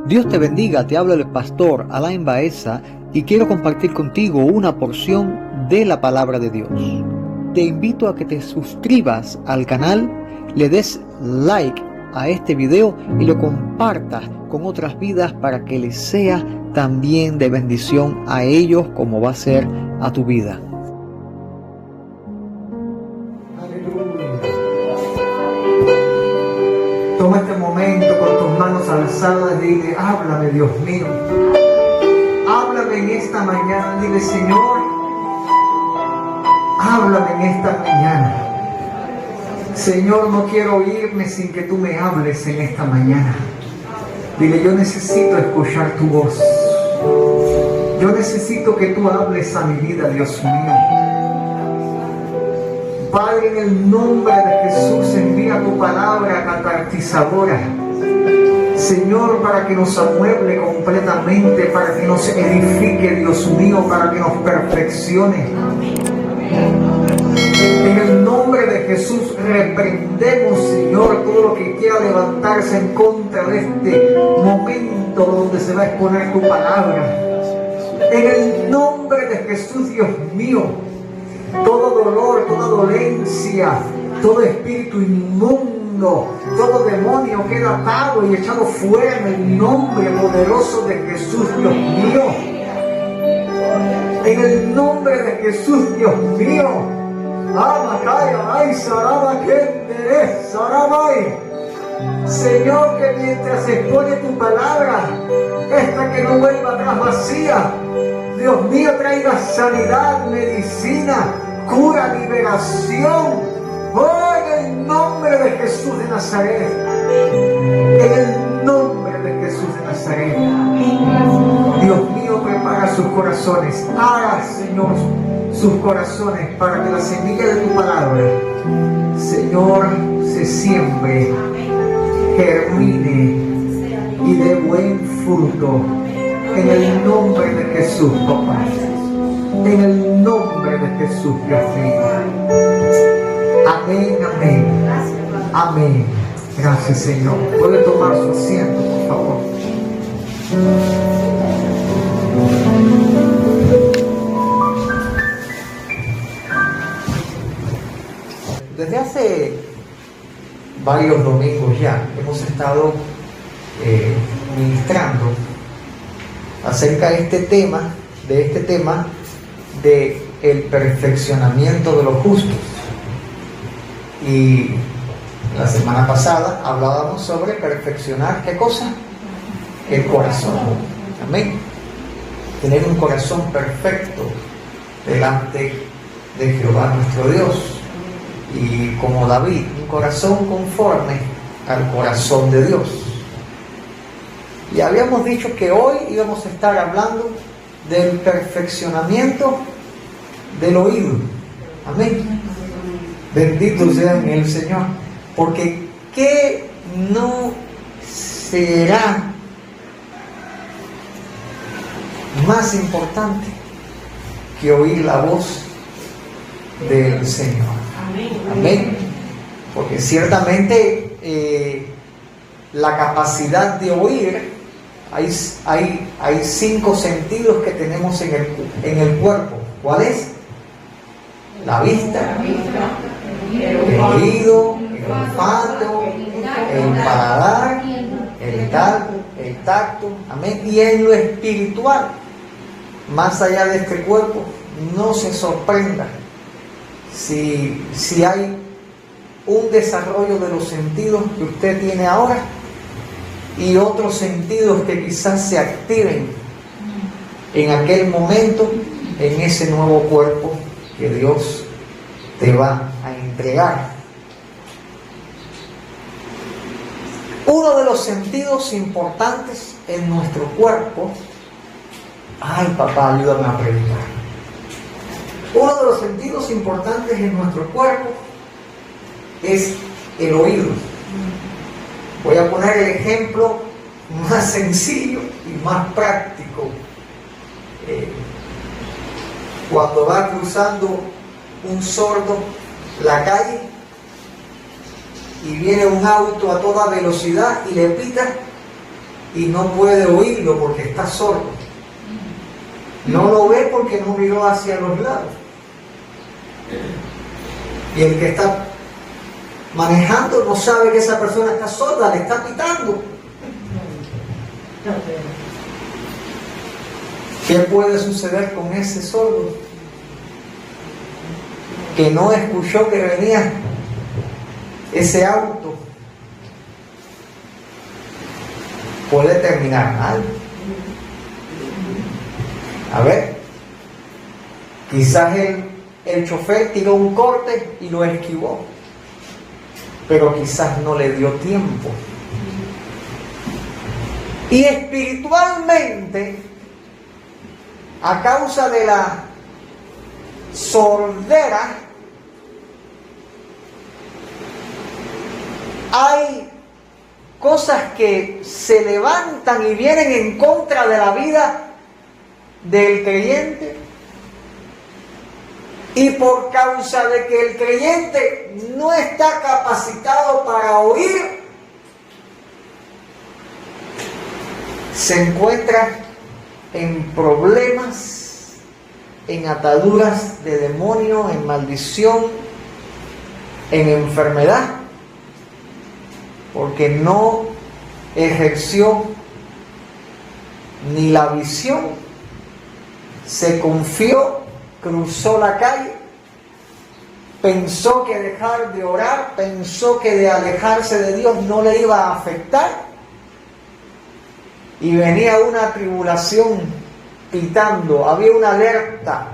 Dios te bendiga, te habla el pastor Alain Baeza y quiero compartir contigo una porción de la palabra de Dios. Te invito a que te suscribas al canal, le des like a este video y lo compartas con otras vidas para que les sea también de bendición a ellos como va a ser a tu vida. Toma este momento con tus manos alzadas y dile: háblame, Dios mío. Háblame en esta mañana. Dile: Señor, háblame en esta mañana. Señor, no quiero irme sin que tú me hables en esta mañana. Dile: yo necesito escuchar tu voz. Yo necesito que tú hables a mi vida, Dios mío. Padre, en el nombre de Jesús, envía tu palabra catartizadora, Señor, para que nos amueble completamente, para que nos edifique, Dios mío, para que nos perfeccione. En el nombre de Jesús reprendemos, Señor, todo lo que quiera levantarse en contra de este momento donde se va a exponer tu palabra. En el nombre de Jesús, Dios mío, todo dolor, toda dolencia, todo espíritu inmundo, todo demonio queda atado y echado fuera en el nombre poderoso de Jesús, Dios mío. En el nombre de Jesús, Dios mío. Señor, que mientras expone tu palabra, esta que no vuelva atrás vacía, Dios mío, traiga sanidad, medicina, cura, liberación. Oh, en el nombre de Jesús de Nazaret. En el nombre de Jesús de Nazaret. Dios mío, prepara sus corazones. Haga, Señor, sus corazones para que la semilla de tu palabra, Señor, se siembre, germine y dé buen fruto. En el nombre de Jesús, papá. En el nombre de Jesús, Dios mío. Amén, amén. Amén. Gracias, Señor. Puede tomar su asiento, por favor. Desde hace varios domingos ya hemos estado ministrando acerca de este tema de el perfeccionamiento de los justos. Y la semana pasada hablábamos sobre perfeccionar, ¿qué cosa? El corazón. Amén. Tener un corazón perfecto delante de Jehová nuestro Dios. Y como David, un corazón conforme al corazón de Dios. Y habíamos dicho que hoy íbamos a estar hablando del perfeccionamiento del oído. Amén. Bendito sea el Señor. Porque ¿qué no será más importante que oír la voz del Señor? Amén. Porque ciertamente la capacidad de oír, hay 5 sentidos que tenemos en el cuerpo. ¿Cuál es? La vista, el oído, el olfato, el paladar, el tacto. Amén. Y en lo espiritual, más allá de este cuerpo, no se sorprenda si hay un desarrollo de los sentidos que usted tiene ahora y otros sentidos que quizás se activen en aquel momento, en ese nuevo cuerpo que Dios te va a entregar. Uno de los sentidos importantes en nuestro cuerpo, ay papá, ayúdame a predicar. Uno de los sentidos importantes en nuestro cuerpo es el oído. Voy a poner el ejemplo más sencillo y más práctico. Cuando va cruzando un sordo la calle y viene un auto a toda velocidad y le pita y no puede oírlo porque está sordo. No lo ve porque no miró hacia los lados. Y el que está manejando no sabe que esa persona está sorda, le está pitando. ¿Qué puede suceder con ese sordo? Que no escuchó que venía ese auto. Puede terminar mal. A ver, quizás el chofer tiró un corte y lo esquivó, pero quizás no le dio tiempo. Y espiritualmente, a causa de la sordera, hay cosas que se levantan y vienen en contra de la vida del creyente, y por causa de que el creyente no está capacitado para oír, se encuentra en problemas, en ataduras de demonio, en maldición, en enfermedad, porque no ejerció ni la visión, se confió, cruzó la calle, pensó que dejar de orar, pensó que de alejarse de Dios no le iba a afectar, y venía una tribulación pitando, había una alerta,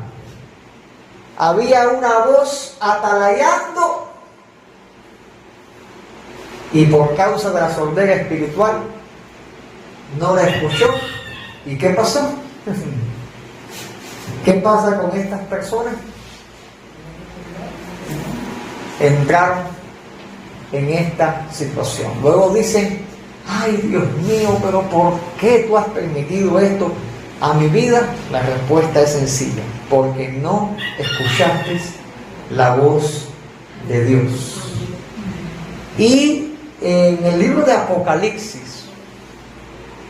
había una voz atalayando, y por causa de la sordera espiritual no la escuchó. ¿Y qué pasó? ¿Qué pasa con estas personas? Entraron en esta situación. Luego dicen: ay, Dios mío, pero ¿por qué tú has permitido esto a mi vida? La respuesta es sencilla: porque no escuchaste la voz de Dios. Y en el libro de Apocalipsis,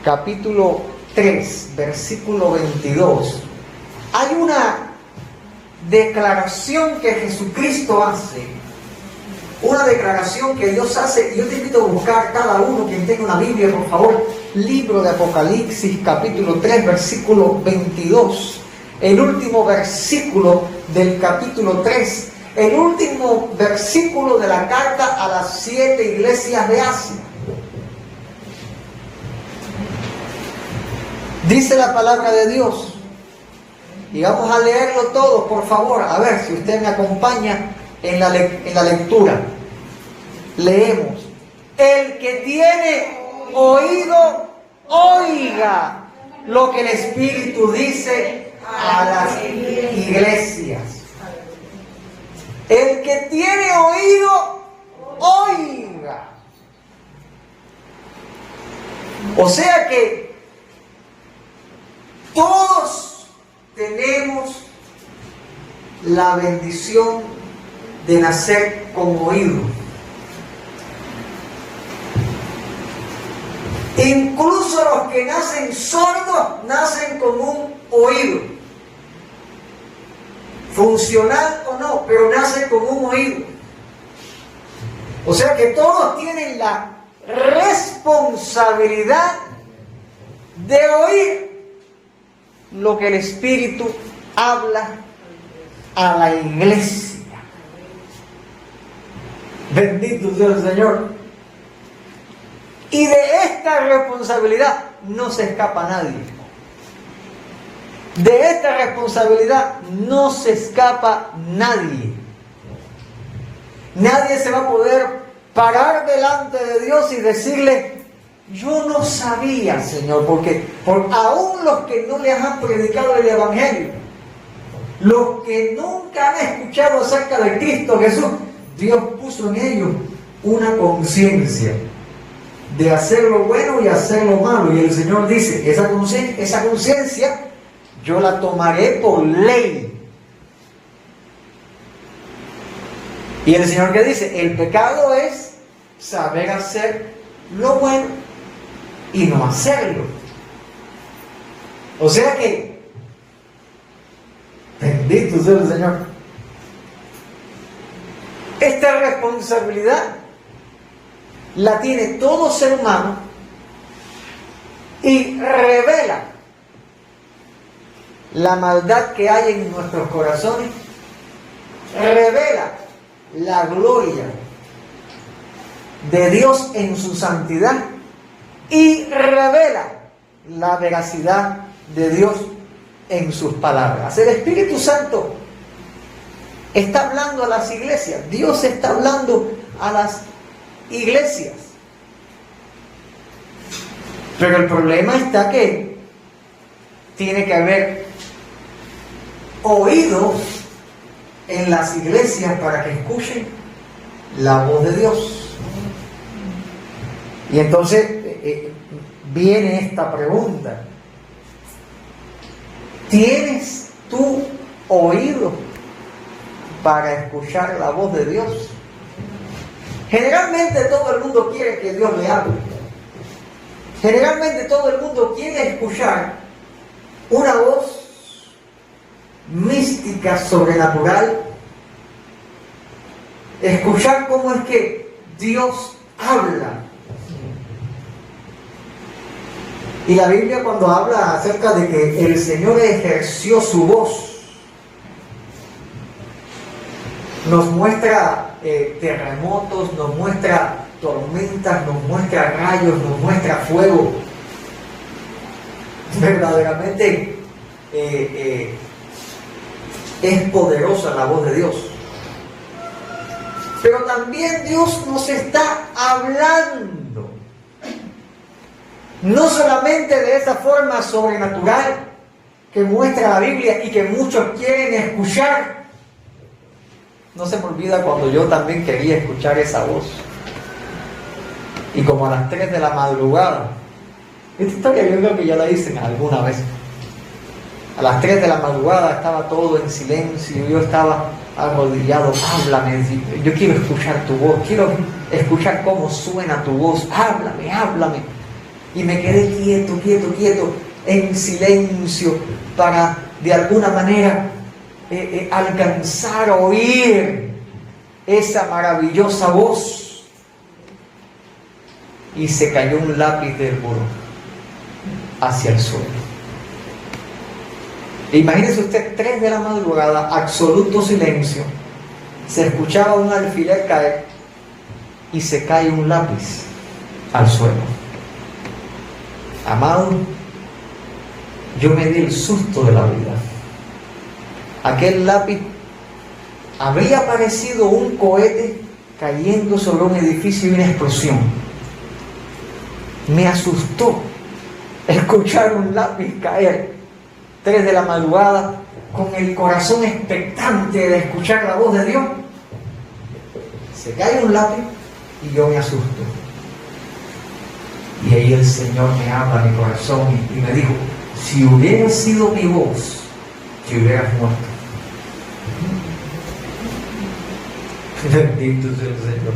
capítulo 3, versículo 22, hay una declaración que Jesucristo hace, una declaración que Dios hace. Yo te invito a buscar cada uno, quien tenga una Biblia, por favor, libro de Apocalipsis, capítulo 3, versículo 22, el último versículo del capítulo 3, el último versículo de la carta a las 7 iglesias de Asia. Dice la palabra de Dios, y vamos a leerlo todo, por favor, a ver si usted me acompaña en la lectura. Leemos: el que tiene oído, oiga lo que el Espíritu dice a las iglesias. El que tiene oído, oiga. O sea que todos tenemos la bendición de nacer con oído. Incluso los que nacen sordos nacen con un oído, funcional o no, pero nacen con un oído. O sea que todos tienen la responsabilidad de oír lo que el Espíritu habla a la iglesia. Bendito sea el Señor. Y de esta responsabilidad no se escapa nadie. De esta responsabilidad no se escapa nadie. Nadie se va a poder parar delante de Dios y decirle: yo no sabía, Señor, porque aún los que no les han predicado el Evangelio, los que nunca han escuchado acerca de Cristo Jesús, Dios puso en ellos una conciencia de hacer lo bueno y hacer lo malo. Y el Señor dice: esa conciencia yo la tomaré por ley. Y el Señor, ¿qué dice? El pecado es saber hacer lo bueno y no hacerlo. O sea que, bendito sea el Señor, esta responsabilidad la tiene todo ser humano y revela la maldad que hay en nuestros corazones, revela la gloria de Dios en su santidad y revela la veracidad de Dios en sus palabras. El Espíritu Santo está hablando a las iglesias, Dios está hablando a las iglesias. Pero el problema está que tiene que haber oídos en las iglesias para que escuchen la voz de Dios. Y entonces viene esta pregunta: ¿tienes tú oído para escuchar la voz de Dios? Generalmente todo el mundo quiere que Dios le hable. Generalmente todo el mundo quiere escuchar una voz mística, sobrenatural. Escuchar cómo es que Dios habla. Y la Biblia, cuando habla acerca de que el Señor ejerció su voz, nos muestra terremotos, nos muestra tormentas, nos muestra rayos, nos muestra fuego. Verdaderamente es poderosa la voz de Dios. Pero también Dios nos está hablando. No solamente de esa forma sobrenatural que muestra la Biblia y que muchos quieren escuchar. No se me olvida cuando yo también quería escuchar esa voz. Y como a las 3 de la madrugada, esta historia yo creo que ya la hice alguna vez. A las 3 de la madrugada estaba todo en silencio, yo estaba arrodillado. Háblame, yo quiero escuchar tu voz, quiero escuchar cómo suena tu voz. Háblame, háblame. Y me quedé quieto, en silencio, para de alguna manera alcanzar a oír esa maravillosa voz. Y se cayó un lápiz del muro hacia el suelo. Imagínese usted, 3 de la madrugada, absoluto silencio, se escuchaba un alfiler caer y se cae un lápiz al suelo. Amado, yo me di el susto de la vida. Aquel lápiz habría parecido un cohete cayendo sobre un edificio y una explosión. Me asustó escuchar un lápiz caer 3 de la madrugada, con el corazón expectante de escuchar la voz de Dios. Se cae un lápiz y yo me asusto. Y ahí el Señor me habla a mi corazón y me dijo: si hubiera sido mi voz, te hubieras muerto. Bendito sea el Señor.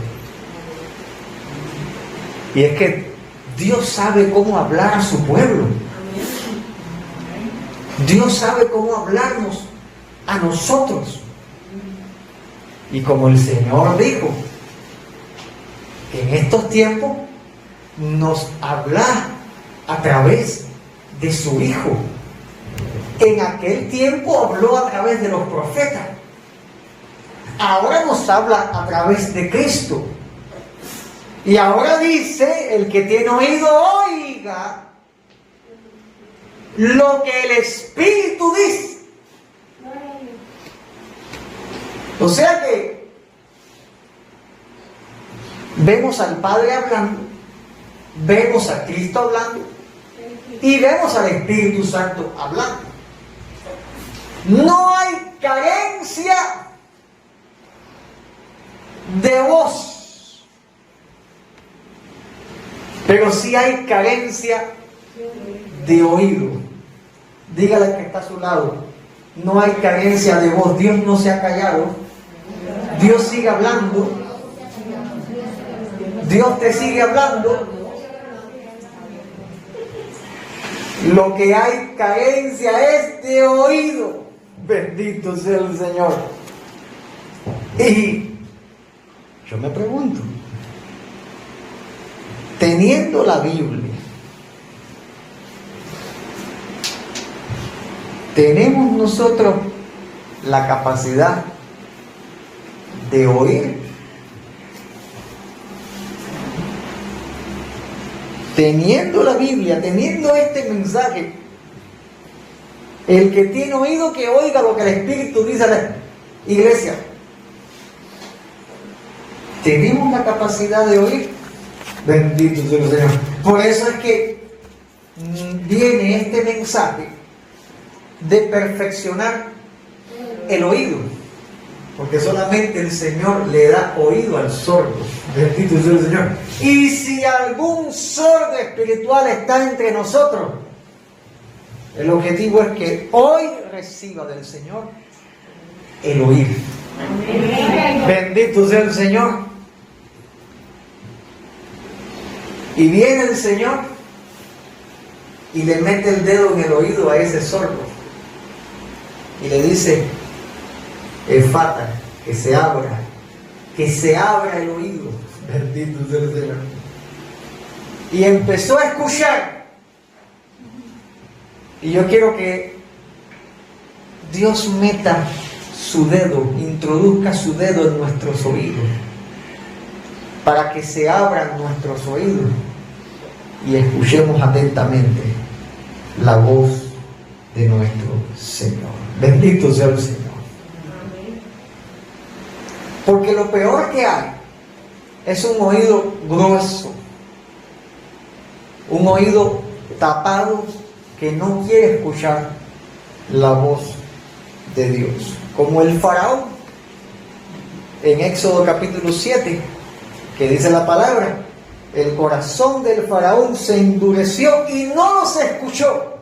Y es que Dios sabe cómo hablar a su pueblo. Dios sabe cómo hablarnos a nosotros. Y como el Señor dijo que en estos tiempos nos habla a través de su Hijo. En aquel tiempo habló a través de los profetas. Ahora nos habla a través de Cristo. Y ahora dice: el que tiene oído, oiga lo que el Espíritu dice. O sea que vemos al Padre hablando, vemos a Cristo hablando y vemos al Espíritu Santo hablando. No hay carencia de voz, pero sí hay carencia de oído. Dígale al que está a su lado: no hay carencia de voz. Dios no se ha callado. Dios sigue hablando. Dios te sigue hablando. Lo que hay carencia es de oído. Bendito sea el Señor. Y yo me pregunto, teniendo la Biblia, ¿tenemos nosotros la capacidad de oír? Teniendo la Biblia, teniendo este mensaje, el que tiene oído que oiga lo que el Espíritu dice a la iglesia. ¿Tenemos la capacidad de oír? Bendito sea el Señor. Por eso es que viene este mensaje de perfeccionar el oído, porque solamente el Señor le da oído al sordo. Bendito sea el Señor. Y si algún sordo espiritual está entre nosotros, el objetivo es que hoy reciba del Señor el oír. Bendito sea el Señor. Y viene el Señor y le mete el dedo en el oído a ese sordo y le dice: Efata, que se abra el oído. Bendito sea el Señor. Y empezó a escuchar. Y yo quiero que Dios meta su dedo, introduzca su dedo en nuestros oídos, para que se abran nuestros oídos y escuchemos atentamente la voz de nuestro Señor. Bendito sea el Señor. Porque lo peor que hay es un oído grueso, un oído tapado que no quiere escuchar la voz de Dios. Como el faraón en Éxodo capítulo 7, que dice la palabra: el corazón del faraón se endureció y no los escuchó.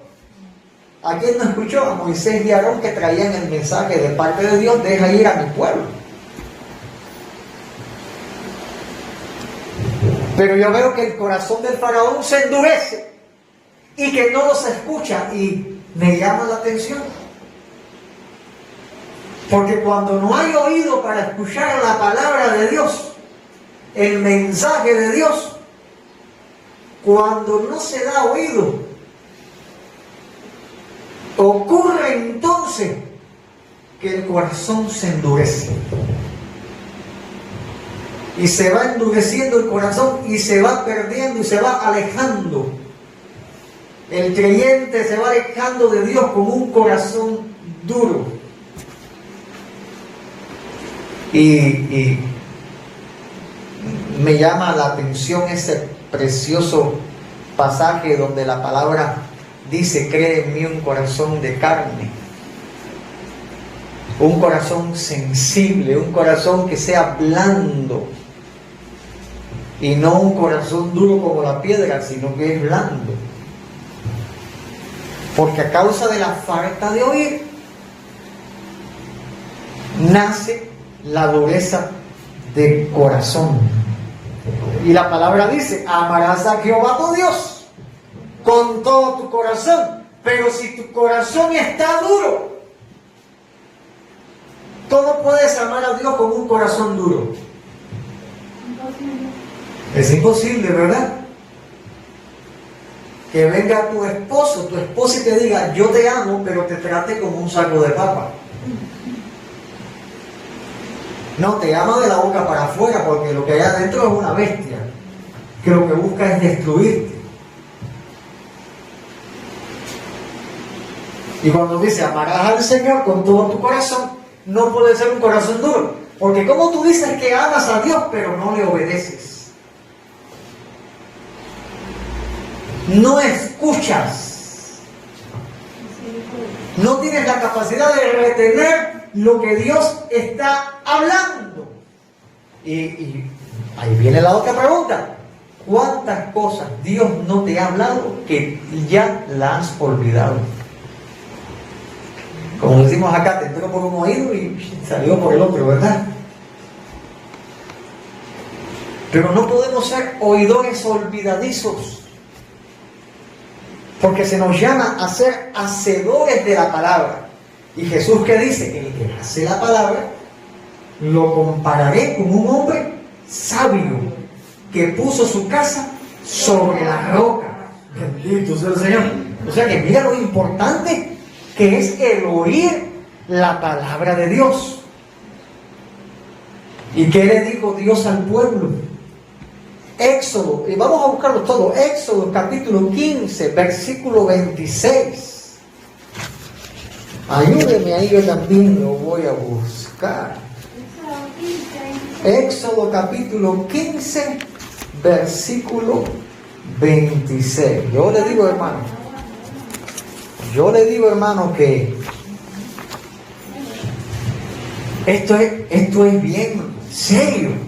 ¿A quién no escuchó? A Moisés y a Aarón, que traían el mensaje de parte de Dios: deja ir a mi pueblo. Pero yo veo que el corazón del faraón se endurece y que no los escucha, y me llama la atención. Porque cuando no hay oído para escuchar la palabra de Dios, el mensaje de Dios, cuando no se da oído, ocurre entonces que el corazón se endurece. Y se va endureciendo el corazón y se va perdiendo y se va alejando. El creyente se va alejando de Dios con un corazón duro. Y me llama la atención ese precioso pasaje donde la palabra dice: cree en mí un corazón de carne, un corazón sensible, un corazón que sea blando, y no un corazón duro como la piedra, sino que es blando. Porque a causa de la falta de oír nace la dureza de corazón. Y la palabra dice: amarás a Jehová tu Dios con todo tu corazón. Pero si tu corazón está duro, ¿cómo puedes amar a Dios con un corazón duro? Es imposible, ¿verdad? Que venga tu esposo, tu esposa, y te diga: yo te amo, pero te trate como un saco de papa. No, te ama de la boca para afuera, porque lo que hay adentro es una bestia, que lo que busca es destruirte. Y cuando dice: amarás al Señor con todo tu corazón, no puede ser un corazón duro. Porque como tú dices que amas a Dios, pero no le obedeces. No escuchas. No tienes la capacidad de retener lo que Dios está hablando. Y ahí viene la otra pregunta: ¿cuántas cosas Dios no te ha hablado que ya la has olvidado? Como decimos acá, te entró por un oído y salió por el otro, ¿verdad? Pero no podemos ser oidores olvidadizos. Porque se nos llama a ser hacedores de la palabra. Y Jesús, ¿qué dice? El que hace la palabra, lo compararé con un hombre sabio que puso su casa sobre la roca. Bendito sea el Señor. O sea que mira lo importante que es el oír la palabra de Dios. ¿Y qué le dijo Dios al pueblo? Éxodo, y vamos a buscarlo todo. Éxodo capítulo 15, versículo 26. Ayúdeme ahí, yo también lo voy a buscar. Éxodo capítulo 15, versículo 26. Yo le digo, hermano, que esto es bien serio.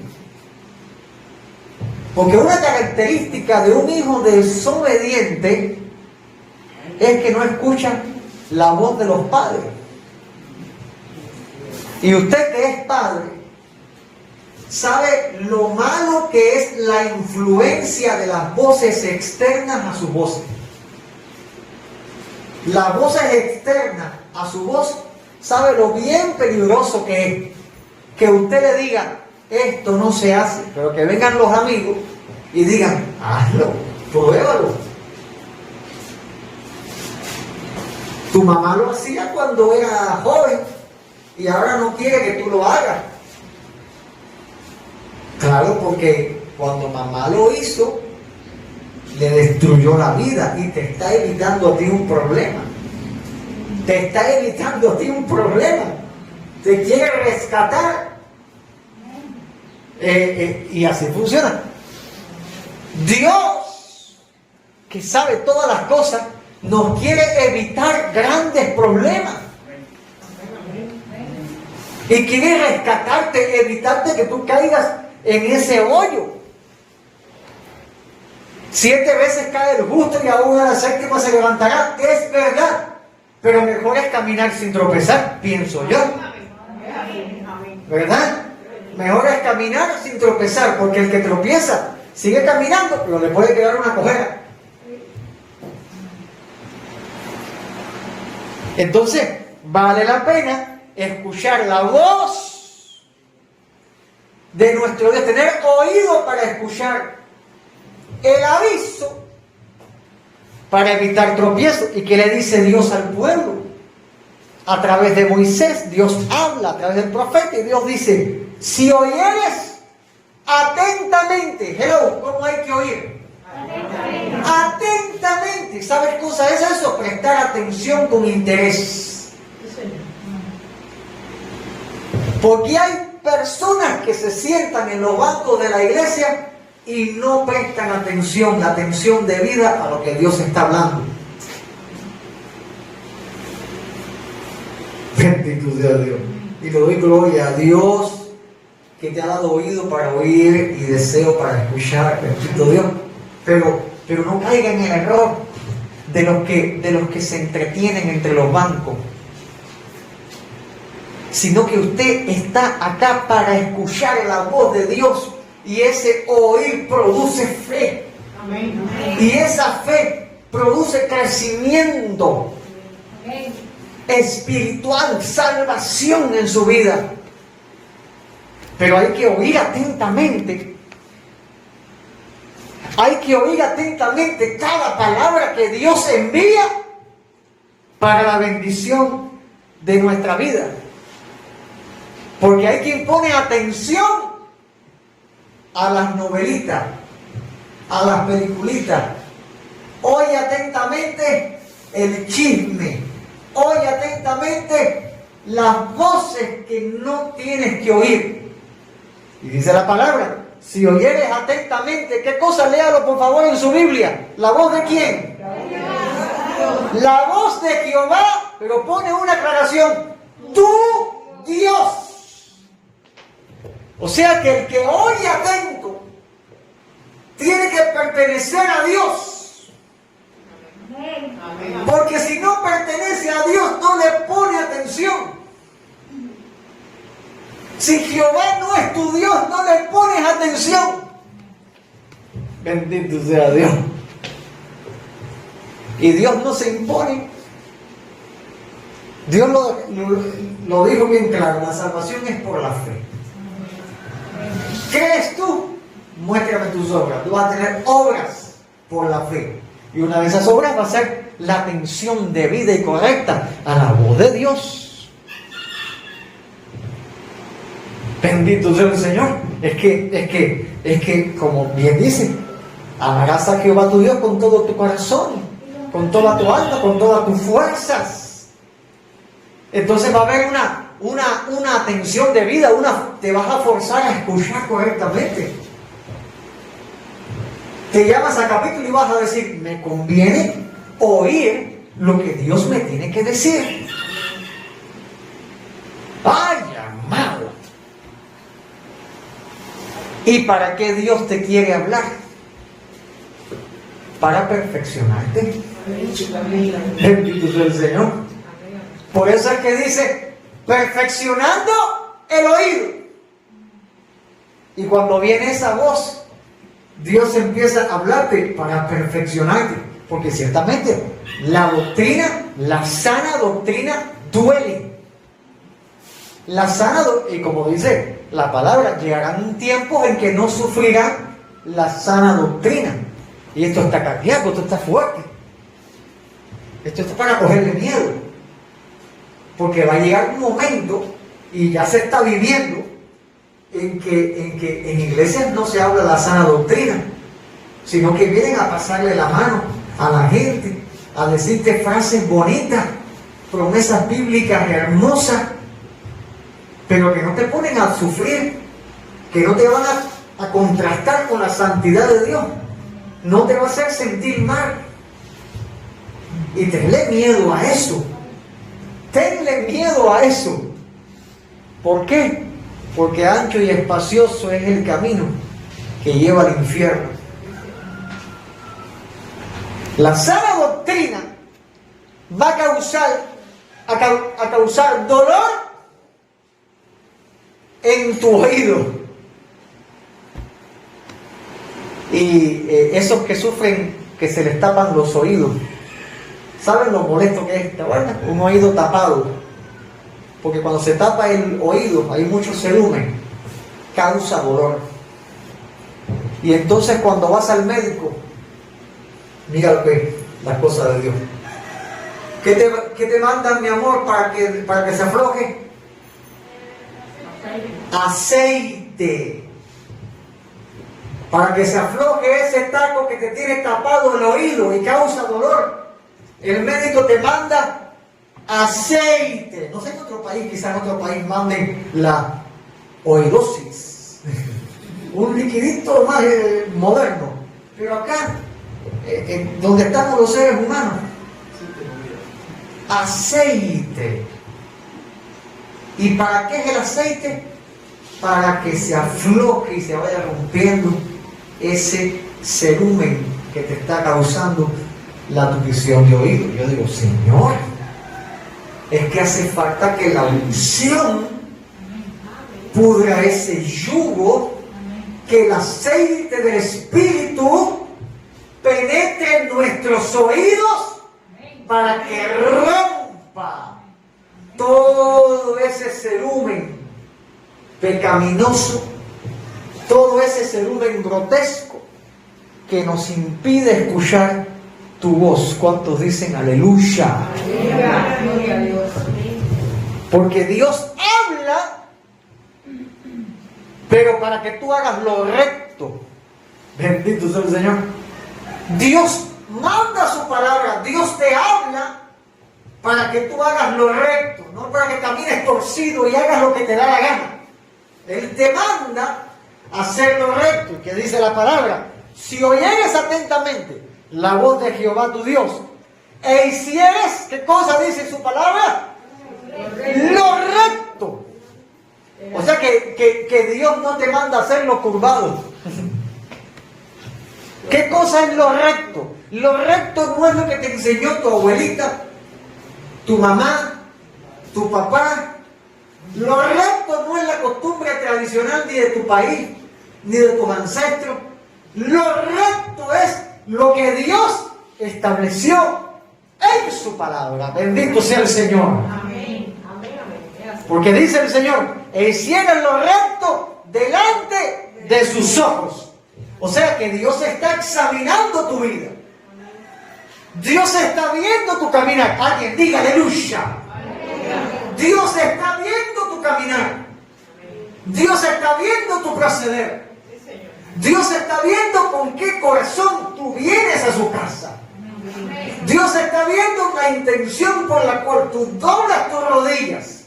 Porque una característica de un hijo desobediente es que no escucha la voz de los padres. Y usted que es padre sabe lo malo que es la influencia de las voces externas a su voz. Las voces externas a su voz, sabe lo bien peligroso que es. Que usted le diga, esto no se hace, pero que vengan los amigos y digan, hazlo, pruébalo. Tu mamá lo hacía cuando era joven y ahora no quiere que tú lo hagas. Claro, porque cuando mamá lo hizo, le destruyó la vida y te está evitando a ti un problema. Te está evitando a ti un problema. Te quiere rescatar. Y así funciona. Dios, que sabe todas las cosas, nos quiere evitar grandes problemas. Y quiere rescatarte, evitarte que tú caigas en ese hoyo. 7 veces cae el justo y aún a la 7ª se levantará. Es verdad. Pero mejor es caminar sin tropezar, pienso yo. ¿Verdad? Mejor es caminar sin tropezar, porque el que tropieza sigue caminando, pero le puede quedar una cojera. Entonces, vale la pena escuchar la voz de nuestro Dios, tener oído para escuchar el aviso para evitar tropiezos. ¿Y qué le dice Dios al pueblo? A través de Moisés, Dios habla a través del profeta y Dios dice, si oyeres atentamente, hello, ¿cómo hay que oír? Atentamente. ¿Sabes qué cosa es eso? Prestar atención con interés. Porque hay personas que se sientan en los bancos de la iglesia y no prestan atención, la atención debida a lo que Dios está hablando. Bendito sea Dios. Y le doy gloria a Dios que te ha dado oído para oír y deseo para escuchar. Bendito Dios. Pero no caiga en el error de los que se entretienen entre los bancos, sino que usted está acá para escuchar la voz de Dios. Y ese oír produce fe. Amén. Y esa fe produce crecimiento espiritual, salvación en su vida. Pero hay que oír atentamente. Hay que oír atentamente cada palabra que Dios envía para la bendición de nuestra vida. Porque hay quien pone atención a las novelitas, a las peliculitas. Oye atentamente el chisme. Oye atentamente las voces que no tienes que oír. Y dice la palabra, si oyeres atentamente, ¿qué cosa? Léalo por favor en su Biblia. ¿La voz de quién? La voz de Jehová, pero pone una aclaración. Tu Dios. O sea que el que oye atento tiene que pertenecer a Dios. Porque si no pertenece a Dios, no le pone atención. Si Jehová no es tu Dios, no le pones atención. Bendito sea Dios. Y Dios no se impone. Dios lo dijo bien claro, la salvación es por la fe. ¿Crees tú? Muéstrame tus obras. Tú vas a tener obras por la fe. Y una de esas obras va a ser la atención debida y correcta a la voz de Dios. Bendito sea el Señor. Es que, como bien dice, amarás a Jehová tu Dios con todo tu corazón, con toda tu alma, con todas tus fuerzas. Entonces va a haber una atención debida, te vas a forzar a escuchar correctamente. Te llamas a capítulo y vas a decir, me conviene oír lo que Dios me tiene que decir. ¡Ay, amado! ¿Y para qué Dios te quiere hablar? Para perfeccionarte. Bendito sea el Señor. Por eso es que dice, perfeccionando el oído. Y cuando viene esa voz, Dios empieza a hablarte para perfeccionarte. Porque ciertamente la doctrina, la sana doctrina, duele. La sana doctrina, y como dice la palabra, llegarán un tiempo en que no sufrirán la sana doctrina. Y esto está cardíaco, esto está fuerte. Esto está para cogerle miedo. Porque va a llegar un momento, y ya se está viviendo, en que en iglesias no se habla la sana doctrina, sino que vienen a pasarle la mano a la gente, a decirte frases bonitas, promesas bíblicas hermosas, pero que no te ponen a sufrir, que no te van a contrastar con la santidad de Dios, no te va a hacer sentir mal. Y tenle miedo a eso. Tenle miedo a eso. ¿Por qué? Porque ancho y espacioso es el camino que lleva al infierno. La sana doctrina va a causar dolor en tu oído. Y esos que sufren, que se les tapan los oídos, ¿saben lo molesto que es? ¿Verdad? Un oído tapado. Porque cuando se tapa el oído, hay mucho cerumen, causa dolor. Y entonces cuando vas al médico, mira lo que es las cosas de Dios. ¿Qué te mandan, mi amor, para que se afloje? Aceite. Para que se afloje ese taco que te tiene tapado el oído y causa dolor, el médico te manda aceite. No sé en otro país, quizás en otro país manden la oidosis, un liquidito más moderno, pero acá, donde estamos los seres humanos, aceite. ¿Y para qué es el aceite? Para que se afloje y se vaya rompiendo ese cerumen que te está causando la tupición de oído. Yo digo, Señor, es que hace falta que la unción pudra ese yugo, que el aceite del Espíritu penetre en nuestros oídos para que rompa todo ese cerumen pecaminoso, todo ese cerumen grotesco que nos impide escuchar tu voz. ¿Cuántos dicen aleluya? Gloria a Dios. Porque Dios habla, pero para que tú hagas lo recto. Bendito sea el Señor. Dios manda su palabra, Dios te habla para que tú hagas lo recto, no para que camines torcido y hagas lo que te da la gana. Él te manda a hacer lo recto, que dice la palabra: si oyeres atentamente la voz de Jehová tu Dios, e hicieres, ¿qué cosa dice su palabra? Lo recto. O sea que Dios no te manda a hacer lo curvado. ¿Qué cosa es lo recto? Lo recto no es lo que te enseñó tu abuelita, tu mamá, tu papá. Lo recto no es la costumbre tradicional ni de tu país, ni de tus ancestros. Lo recto es lo que Dios estableció en su palabra. Bendito sea el Señor. Porque dice el Señor, e hicieron lo recto delante de sus ojos. O sea que Dios está examinando tu vida. Dios está viendo tu caminar. Alguien diga aleluya. Dios está viendo tu caminar. Dios está viendo tu proceder. Dios está viendo con qué corazón tú vienes a su casa. Dios está viendo la intención por la cual tú doblas tus rodillas.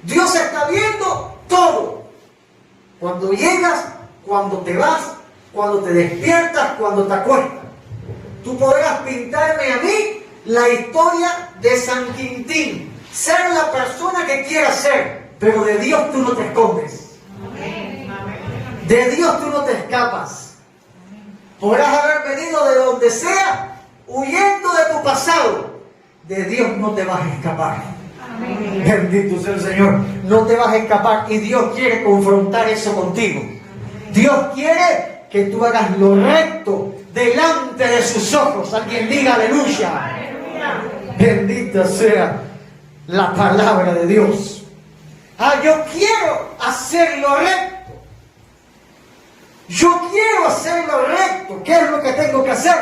Dios está viendo todo. Cuando llegas, cuando te vas, cuando te despiertas, cuando te acuestas. Tú podrás pintarme a mí la historia de San Quintín. Ser la persona que quieras ser. Pero de Dios tú no te escondes. De Dios tú no te escapas. Podrás haber venido de donde sea, huyendo de tu pasado. De Dios no te vas a escapar. Bendito sea el Señor. No te vas a escapar. Y Dios quiere confrontar eso contigo. Dios quiere que tú hagas lo recto delante de sus ojos. Alguien diga aleluya. Bendita sea la palabra de Dios. Yo quiero hacer lo recto. Yo quiero hacer lo recto. ¿Qué es lo que tengo que hacer?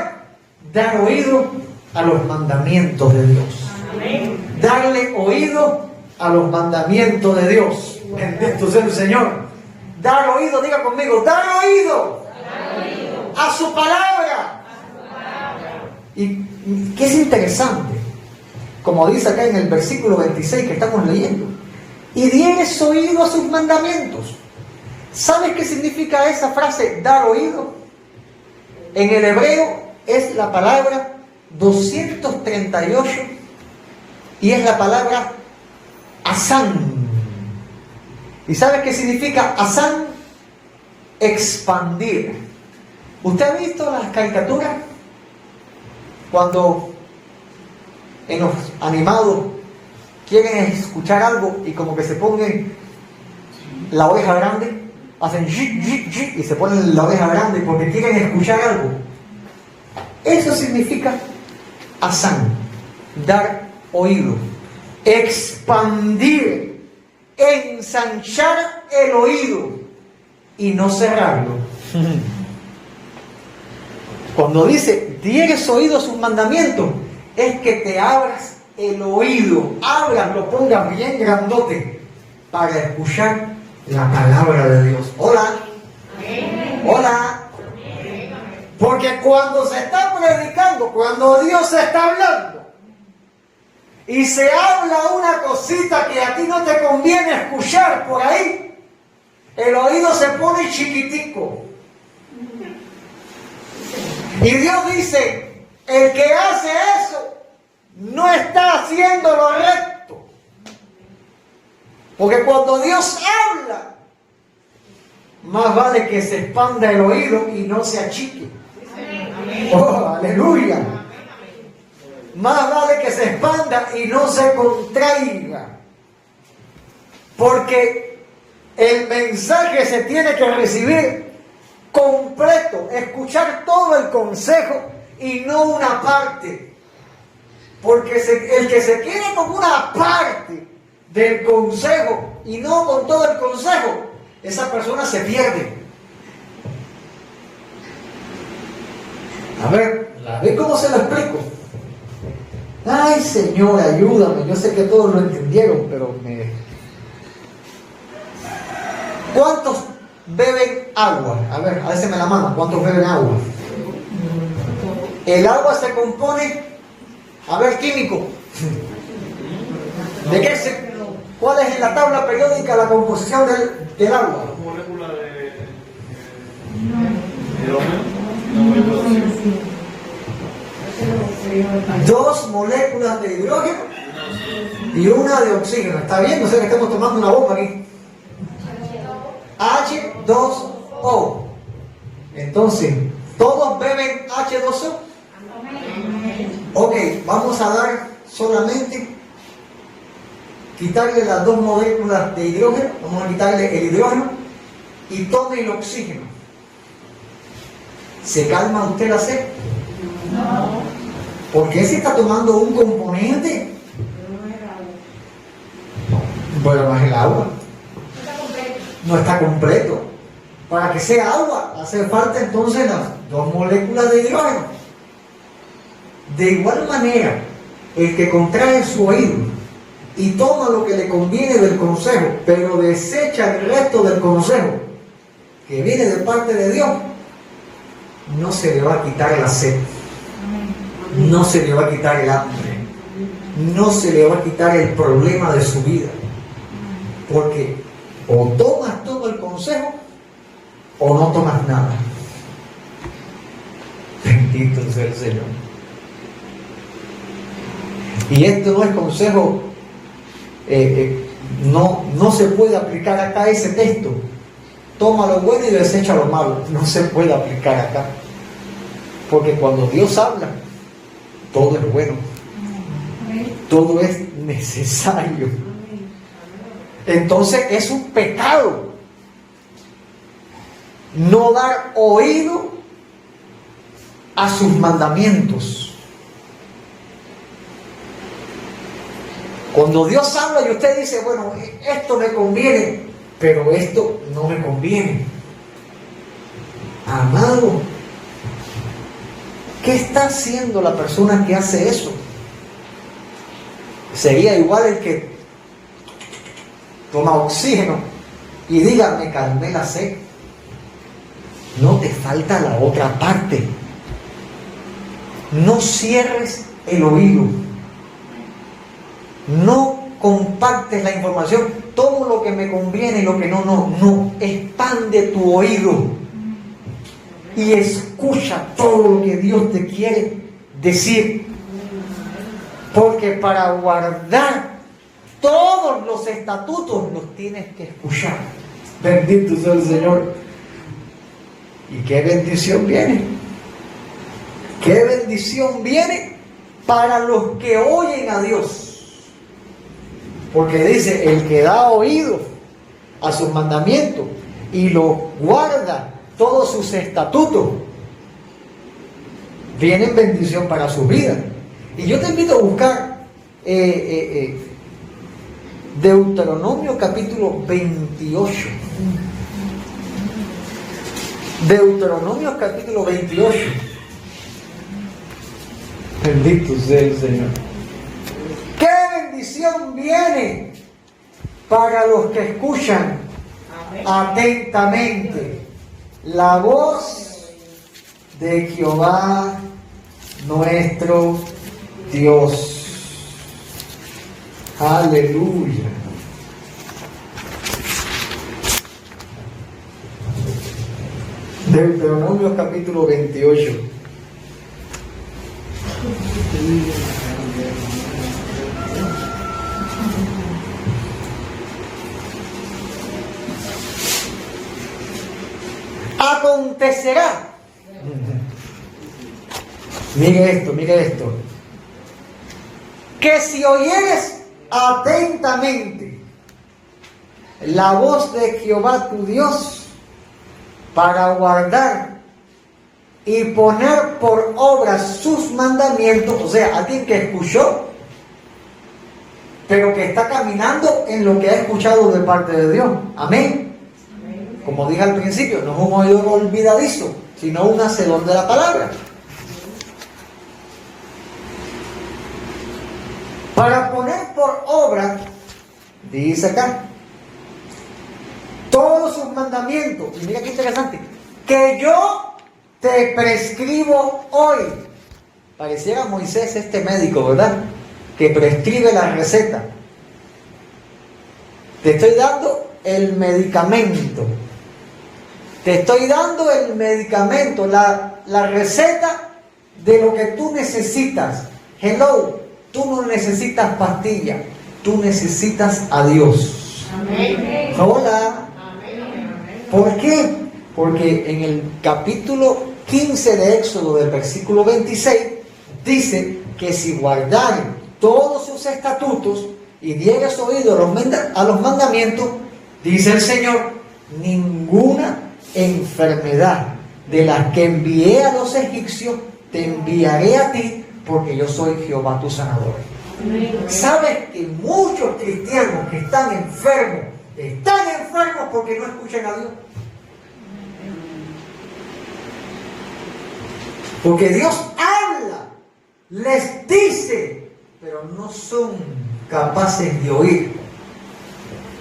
Dar oído a los mandamientos de Dios. Darle oído a los mandamientos de Dios. Bendito sea el Señor. Dar oído, diga conmigo, dar oído a su palabra. Y que es interesante, como dice acá en el versículo 26 que estamos leyendo, y dieres oído a sus mandamientos. ¿Sabes qué significa esa frase, dar oído? En el hebreo es la palabra 238 y es la palabra asán. ¿Y sabes qué significa asán? Expandir. ¿Usted ha visto las caricaturas? Cuando en los animados quieren escuchar algo y como que se ponen la oreja grande, hacen yik, yik, yik, y se ponen la oreja grande porque quieren escuchar algo. Eso significa asán, dar oído, expandir, ensanchar el oído y no cerrarlo. Cuando dice, dieres oído a sus mandamientos, es que te abras el oído, abras, lo pongas bien grandote para escuchar la palabra de Dios. Hola. Hola. Porque cuando se está predicando, cuando Dios está hablando, y se habla una cosita que a ti no te conviene escuchar por ahí, el oído se pone chiquitico. Y Dios dice, el que hace eso no está haciendo lo recto. Porque cuando Dios habla, más vale que se expanda el oído y no se achique. Oh, aleluya. Más vale que se expanda y no se contraiga. Porque el mensaje se tiene que recibir completo, escuchar todo el consejo y no una parte. Porque el que se quede con una parte del consejo y no con todo el consejo, esa persona se pierde. A ver cómo se lo explico. Ay, Señor, ayúdame. Yo sé que todos lo entendieron, pero ¿cuántos beben agua? A ver, me la mano. ¿Cuántos beben agua? El agua se compone, químico. ¿De qué ¿Cuál es en la tabla periódica la composición del agua? Molécula de hidrógeno. 2 moléculas de hidrógeno y una de oxígeno. ¿Está bien? No sé que estamos tomando una bomba aquí. H2O. Entonces, ¿todos beben H2O? Ok, vamos a dar solamente, quitarle las 2 moléculas de hidrógeno, vamos a quitarle el hidrógeno y tome el oxígeno. ¿Se calma usted la sed? No. ¿Por qué se está tomando un componente? Bueno, no es el agua. No está completo. Para que sea agua, hace falta entonces las 2 moléculas de hidrógeno. De igual manera, el que contrae su oído y toma lo que le conviene del consejo, pero desecha el resto del consejo que viene de parte de Dios, no se le va a quitar la sed, no se le va a quitar el hambre, no se le va a quitar el problema de su vida, porque o tomas todo el consejo o no tomas nada. Bendito sea el Señor. Y esto no es consejo, no se puede aplicar acá ese texto. Toma lo bueno y desecha lo malo. No se puede aplicar acá. Porque cuando Dios habla, todo es bueno. Todo es necesario. Entonces es un pecado no dar oído a sus mandamientos. Cuando Dios habla y usted dice, bueno, esto me conviene, pero esto no me conviene. Amado, ¿qué está haciendo la persona que hace eso? Sería igual el que toma oxígeno y diga, me calmé la sed. No, te falta la otra parte. No cierres el oído. No compartes la información. Tomo lo que me conviene y lo que no. Expande tu oído y escucha todo lo que Dios te quiere decir. Porque para guardar todos los estatutos los tienes que escuchar. Bendito sea el Señor. ¿Y qué bendición viene? ¿Qué bendición viene para los que oyen a Dios? Porque dice, el que da oído a sus mandamientos y los guarda todos sus estatutos, vienen bendición para su vida. Y yo te invito a buscar Deuteronomio capítulo 28. Deuteronomio capítulo 28. Bendito sea el Señor. ¿Qué bendición viene para los que escuchan atentamente la voz de Jehová nuestro Dios? Aleluya. Deuteronomio capítulo 28. Acontecerá. Mire esto. Que si oyeres atentamente la voz de Jehová tu Dios, para guardar y poner por obra sus mandamientos, o sea, alguien que escuchó, pero que está caminando en lo que ha escuchado de parte de Dios. Amén. Como dije al principio, no es un oidor olvidadizo, sino un hacedor de la palabra. Para poner por obra, dice acá, todos sus mandamientos. Y mira qué interesante, que yo te prescribo hoy. Pareciera Moisés este médico, ¿verdad? Que prescribe la receta. Te estoy dando el medicamento. Te estoy dando el medicamento, la receta de lo que tú necesitas. Hello, tú no necesitas pastilla, tú necesitas a Dios. Amén. Hola. ¿Por qué? Porque en el capítulo 15 de Éxodo, del versículo 26, dice que si guardaren todos sus estatutos y dieres oído a los mandamientos, dice el Señor, ninguna enfermedad de las que envié a los egipcios te enviaré a ti, porque yo soy Jehová tu sanador. ¿Sabes que muchos cristianos que están enfermos porque no escuchan a Dios? Porque Dios habla, les dice, pero no son capaces de oír.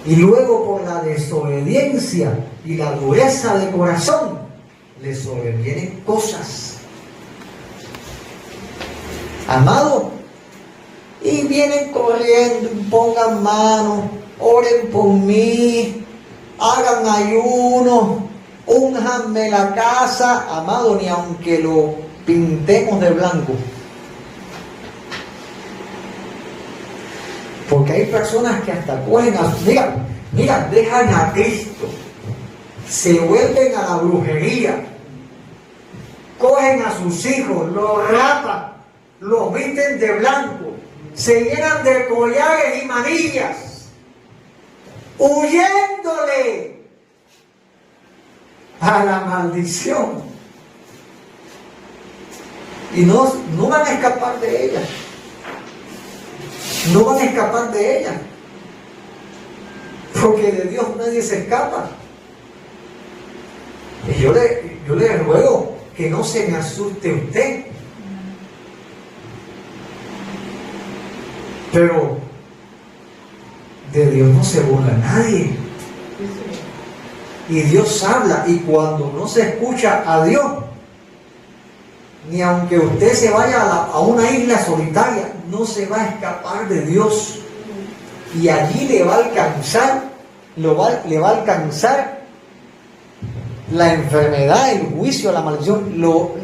Y luego por la desobediencia y la dureza de corazón, les sobrevienen cosas. Amado, y vienen corriendo, pongan mano, oren por mí, hagan ayuno, únjanme la casa. Amado, ni aunque lo pintemos de blanco. Porque hay personas que hasta cogen mira, dejan a Cristo, se vuelven a la brujería, cogen a sus hijos, los rapan, los visten de blanco, se llenan de collares y manillas, huyéndole a la maldición. Y no van a escapar de ella. No van a escapar de ella. Porque de Dios nadie se escapa. Y yo le ruego que no se me asuste usted. Pero de Dios no se burla nadie. Y Dios habla, y cuando no se escucha a Dios, ni aunque usted se vaya a una isla solitaria, no se va a escapar de Dios. Y allí le va a alcanzar, le va a alcanzar la enfermedad, el juicio, la maldición,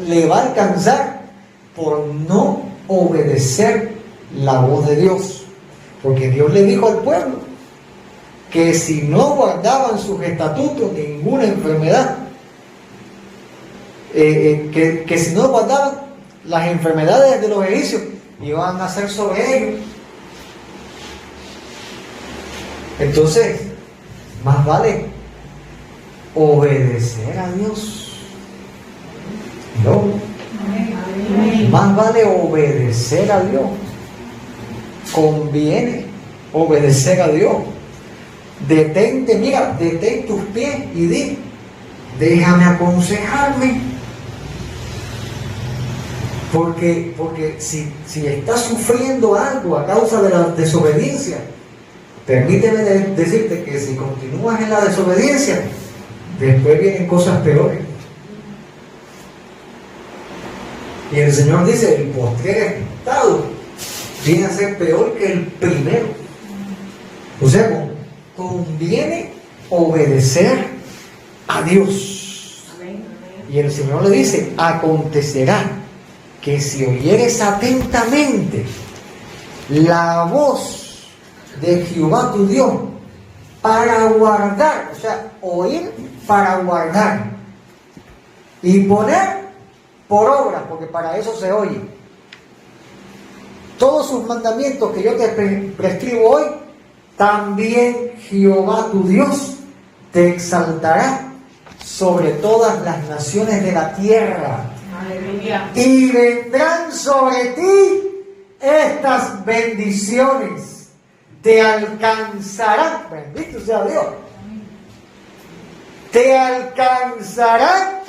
le va a alcanzar por no obedecer la voz de Dios. Porque Dios le dijo al pueblo que si no guardaban sus estatutos, ninguna enfermedad, que si no guardaban las enfermedades de los egipcios, iban a hacer sobre ellos. Entonces, más vale obedecer a Dios. No. Más vale obedecer a Dios. Conviene obedecer a Dios. Detén tus pies y di, déjame aconsejarme. Porque si estás sufriendo algo a causa de la desobediencia, permíteme decirte que si continúas en la desobediencia, después vienen cosas peores. Y el Señor dice, el postrer estado viene a ser peor que el primero. O sea, conviene obedecer a Dios. Y el Señor le dice, acontecerá que si oyeres atentamente la voz de Jehová tu Dios para guardar, o sea, oír para guardar y poner por obra, porque para eso se oye, todos sus mandamientos que yo te prescribo hoy, también Jehová tu Dios te exaltará sobre todas las naciones de la tierra. Aleluya. Y vendrán sobre ti estas bendiciones, te alcanzarán, bendito sea Dios, te alcanzarán,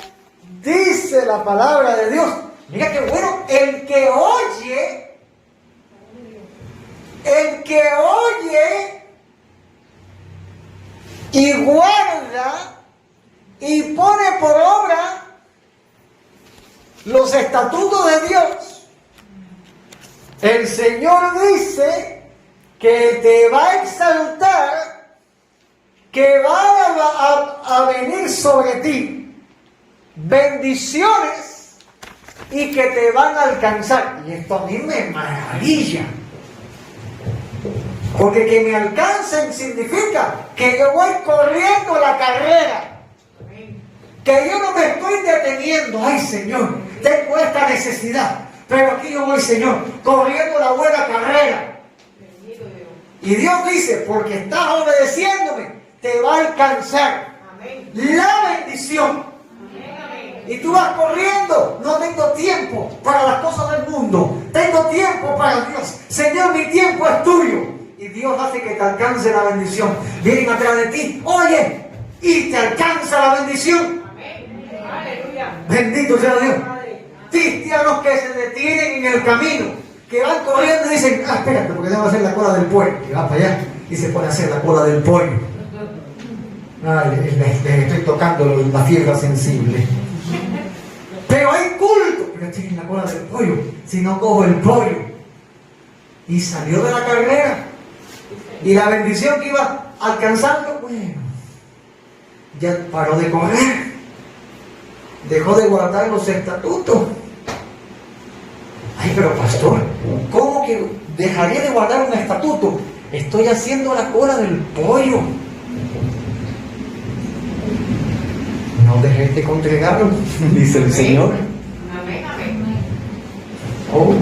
dice la palabra de Dios. Mira qué bueno, el que oye y guarda y pone por obra los estatutos de Dios, el Señor dice que te va a exaltar, que va a venir sobre ti bendiciones y que te van a alcanzar. Y esto a mí me maravilla, porque que me alcancen significa que yo voy corriendo la carrera, que yo no me estoy deteniendo. Ay, Señor, tengo esta necesidad, pero aquí yo voy, Señor, corriendo la buena carrera. Y Dios dice, porque estás obedeciéndome, te va a alcanzar la bendición. Y tú vas corriendo. No tengo tiempo para las cosas del mundo. Tengo tiempo para Dios. Señor, mi tiempo es tuyo. Y Dios hace que te alcance la bendición. Vienen atrás de ti. Oye, y te alcanza la bendición. Bendito sea Dios. Cristianos que se detienen en el camino, que van corriendo y dicen, espérate, porque tengo que hacer la cola del pollo. Y va para allá y se pone a hacer la cola del pollo. Ay, le estoy tocando la fibra sensible. Pero hay culto. Pero estoy en la cola del pollo. Si no cojo el pollo. Y salió de la carrera. Y la bendición que iba alcanzando, bueno, ya paró de correr. Dejó de guardar los estatutos. Ay, pero pastor, ¿cómo que dejaría de guardar un estatuto? Estoy haciendo la cola del pollo. No dejéis de congregarlo, dice el Señor. Oh,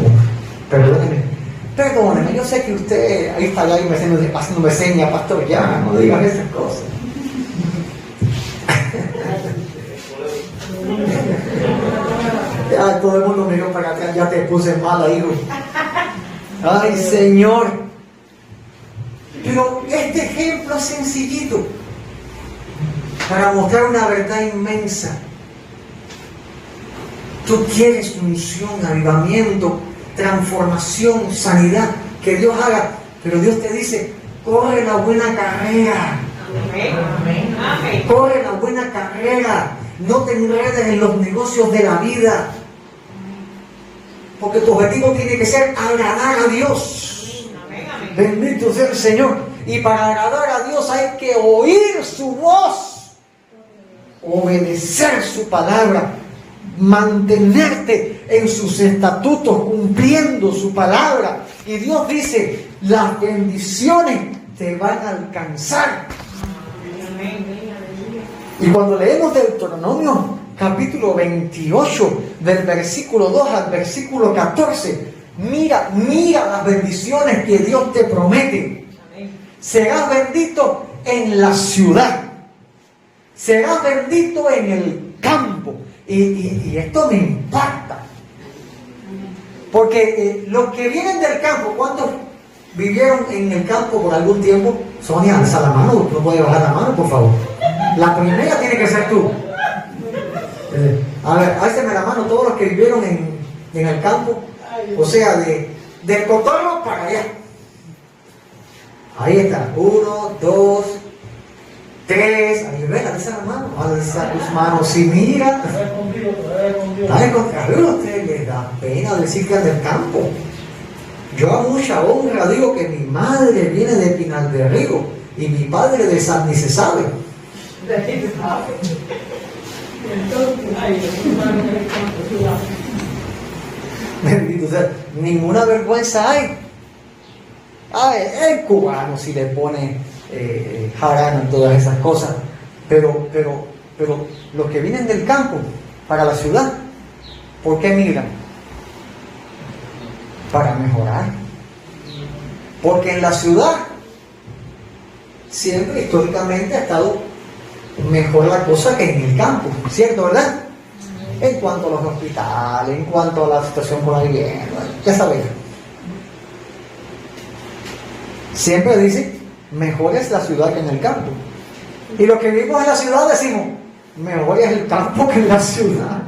perdóneme, yo sé que usted ahí está allá y haciéndome señas, pastor, ya, no digas esas cosas. Ya todo el mundo miró para acá, ya te puse mal, hijo. Ay, Señor. Pero este ejemplo es sencillito para mostrar una verdad inmensa. Tú quieres unción, avivamiento, transformación, sanidad, que Dios haga, pero Dios te dice, corre la buena carrera. Corre la buena carrera. No te enredes en los negocios de la vida. Porque tu objetivo tiene que ser agradar a Dios. Bendito sea el Señor. Y para agradar a Dios hay que oír su voz, obedecer su palabra, mantenerte en sus estatutos, cumpliendo su palabra. Y Dios dice, las bendiciones te van a alcanzar. Y cuando leemos Deuteronomio capítulo 28, del versículo 2 al versículo 14, mira las bendiciones que Dios te promete. Serás bendito en la ciudad, serás bendito en el campo. Y esto me impacta, porque los que vienen del campo, ¿cuántos vivieron en el campo por algún tiempo? Sonia, alza la mano, no puede bajar la mano, por favor. La primera tiene que ser tú. A ver, álceme la mano todos los que vivieron en el campo, o sea, del cotorro para allá. Ahí está, 1, 2, 3, ahí ven, alza la mano, alza tus manos y mira. Ay, contrario, a usted les da pena decir que es del campo. Yo a mucha honra digo que mi madre viene de Pinal de Río y mi padre de San Ni se sabe. Bendito sea, ninguna vergüenza hay. El cubano si le pone jarana en todas esas cosas, pero los que vienen del campo para la ciudad, ¿por qué migran? Para mejorar. Porque en la ciudad siempre históricamente ha estado mejor la cosa que en el campo, ¿cierto, verdad? En cuanto a los hospitales, en cuanto a la situación con la vivienda, ya sabéis. Siempre dicen, mejor es la ciudad que en el campo. Y los que vivimos en la ciudad decimos, mejor es el campo que en la ciudad.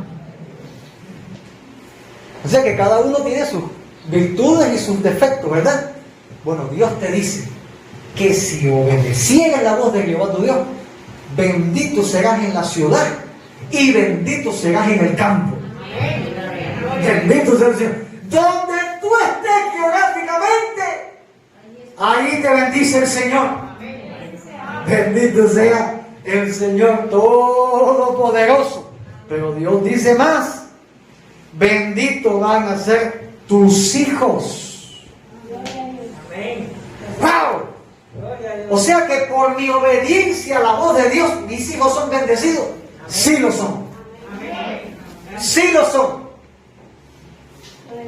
O sea que cada uno tiene sus virtudes y sus defectos, ¿verdad? Bueno, Dios te dice que si obedecieras la voz de Jehová tu Dios, bendito serás en la ciudad y bendito serás en el campo. Bendito sea el Señor. Donde tú estés geográficamente, ahí te bendice el Señor. Bendito sea el Señor Todopoderoso. Pero Dios dice más: bendito van a ser tus hijos. ¡Wow! O sea que por mi obediencia a la voz de Dios, mis hijos son bendecidos. Sí lo son. Sí lo son.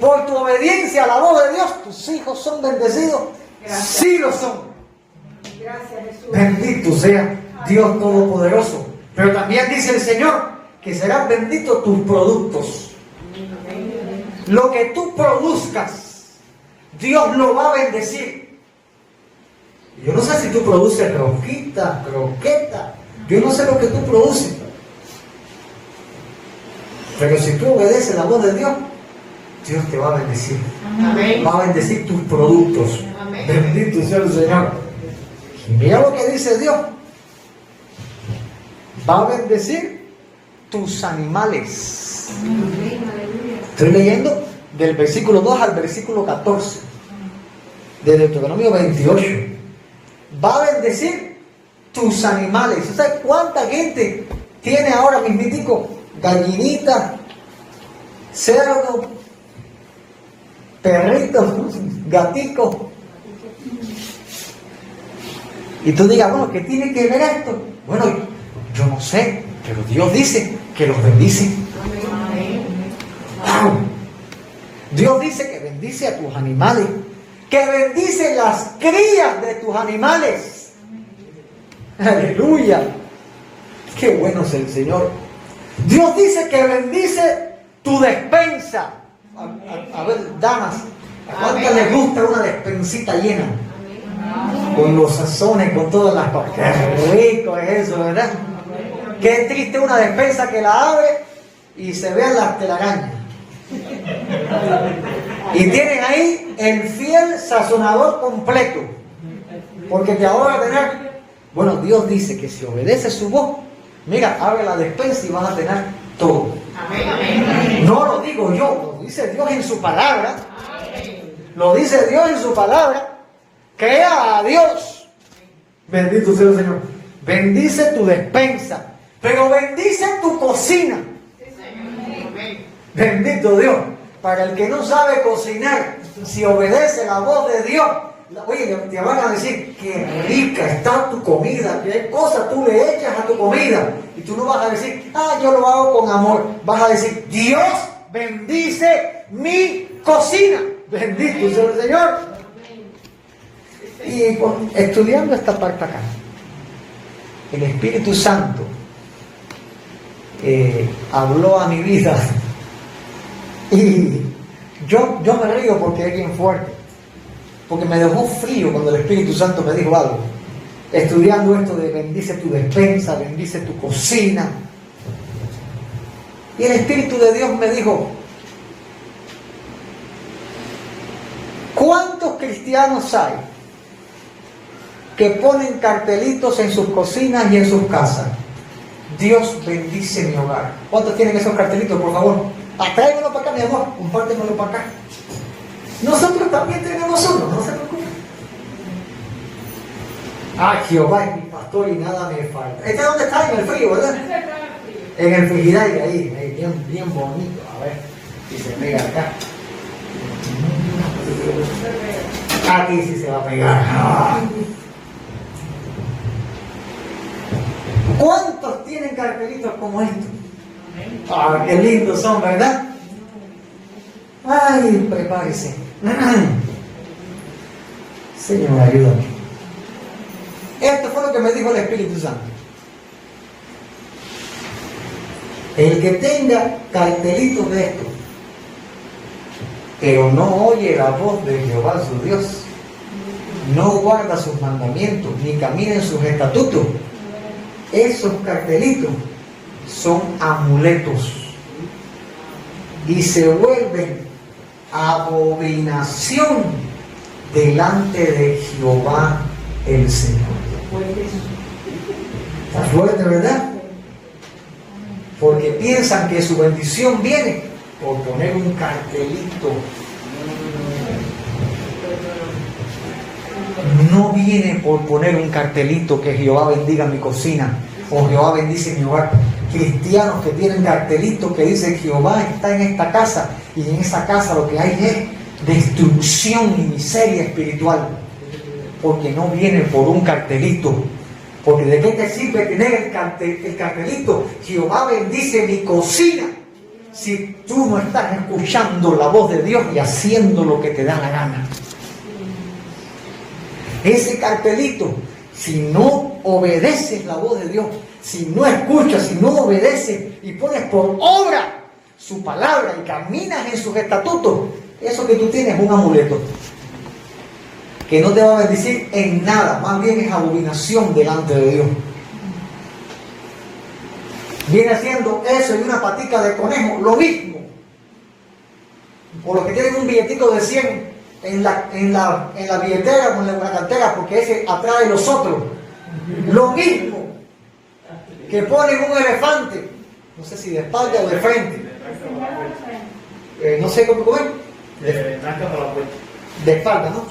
Por tu obediencia a la voz de Dios, tus hijos son bendecidos. Sí lo son. Bendito sea Dios Todopoderoso. Pero también dice el Señor que serán benditos tus productos. Lo que tú produzcas, Dios lo va a bendecir. Yo no sé si tú produces rosquitas, croquetas. Yo no sé lo que tú produces. Pero si tú obedeces la voz de Dios, Dios te va a bendecir. Amén. Va a bendecir tus productos. Amén. Bendito sea el Señor. Y mira lo que dice Dios. Va a bendecir tus animales. Estoy leyendo del versículo 2 al versículo 14 de Deuteronomio 28. Va a bendecir tus animales. ¿Sabes cuánta gente tiene ahora mismitico? Gallinita, cerdo, perrito, gatico. Y tú digas, bueno, ¿qué tiene que ver esto? Bueno, yo no sé, pero Dios dice que los bendice. ¡Wow! Dios dice que bendice a tus animales, que bendice las crías de tus animales. ¡Aleluya! ¡Qué bueno es el Señor! Dios dice que bendice tu despensa. A ver, damas, ¿a cuántas les gusta una despensita llena? Con los sazones, con todas las cosas. ¡Qué rico es eso, ¿verdad? Qué triste una despensa que la abre y se vean las telarañas. Y tienen ahí el fiel sazonador completo. Porque te ahora a tener. Bueno, Dios dice que si obedeces su voz, mira, abre la despensa y vas a tener todo. No lo digo yo, lo dice Dios en su palabra. Lo dice Dios en su palabra. Crea a Dios. Bendito sea el Señor. Bendice tu despensa, pero bendice tu cocina. Bendito Dios. Para el que no sabe cocinar, si obedece la voz de Dios, oye, te van a decir qué rica está tu comida, qué cosa tú le echas a tu comida. Y tú no vas a decir, yo lo hago con amor. Vas a decir, Dios bendice mi cocina. Bendito sea el Señor. Y estudiando esta parte acá, el Espíritu Santo habló a mi vida. Y yo me río porque es bien fuerte. Porque me dejó frío cuando el Espíritu Santo me dijo algo. Estudiando esto de bendice tu despensa, bendice tu cocina. Y el Espíritu de Dios me dijo, ¿cuántos cristianos hay que ponen cartelitos en sus cocinas y en sus casas? Dios bendice mi hogar. ¿Cuántos tienen esos cartelitos, por favor? Tráiganlo para acá, mi amor, compártemelo para acá. Nosotros también tenemos uno, no se preocupen. Jehová es mi pastor y nada me falta. ¿Este dónde está? En el frío, ¿verdad? En el frigidaire, ahí bien bonito. A ver si se pega acá. Aquí sí se va a pegar. ¿Cuántos tienen cartelitos como estos? Qué lindos son, ¿verdad? Ay, prepárese. Señor, ayúdame. Esto fue lo que me dijo el Espíritu Santo. El que tenga cartelitos de esto, pero no oye la voz de Jehová su Dios, no guarda sus mandamientos, ni camina en sus estatutos, esos cartelitos son amuletos y se vuelven abominación delante de Jehová el Señor. Está fuerte, ¿verdad? Porque piensan que su bendición viene por poner un cartelito. No viene por poner un cartelito que Jehová bendiga mi cocina o Jehová bendice mi hogar. Cristianos que tienen cartelitos que dicen Jehová está en esta casa, y en esa casa lo que hay es destrucción y miseria espiritual, porque no viene por un cartelito. Porque ¿de qué te sirve tener el cartelito? Jehová bendice mi cocina, si tú no estás escuchando la voz de Dios y haciendo lo que te da la gana. Ese cartelito, si no obedeces la voz de Dios, si no escuchas, si no obedeces y pones por obra su palabra y caminas en sus estatutos, eso que tú tienes es un amuleto que no te va a bendecir en nada, más bien es abominación delante de Dios. Viene haciendo eso y una patica de conejo, lo mismo. O los que tienen un billetito de 100 en la billetera o en la cartera, porque ese atrae los otros. Lo mismo que ponen un elefante, no sé si de espalda o de frente. No sé cómo es. De espalda, ¿no?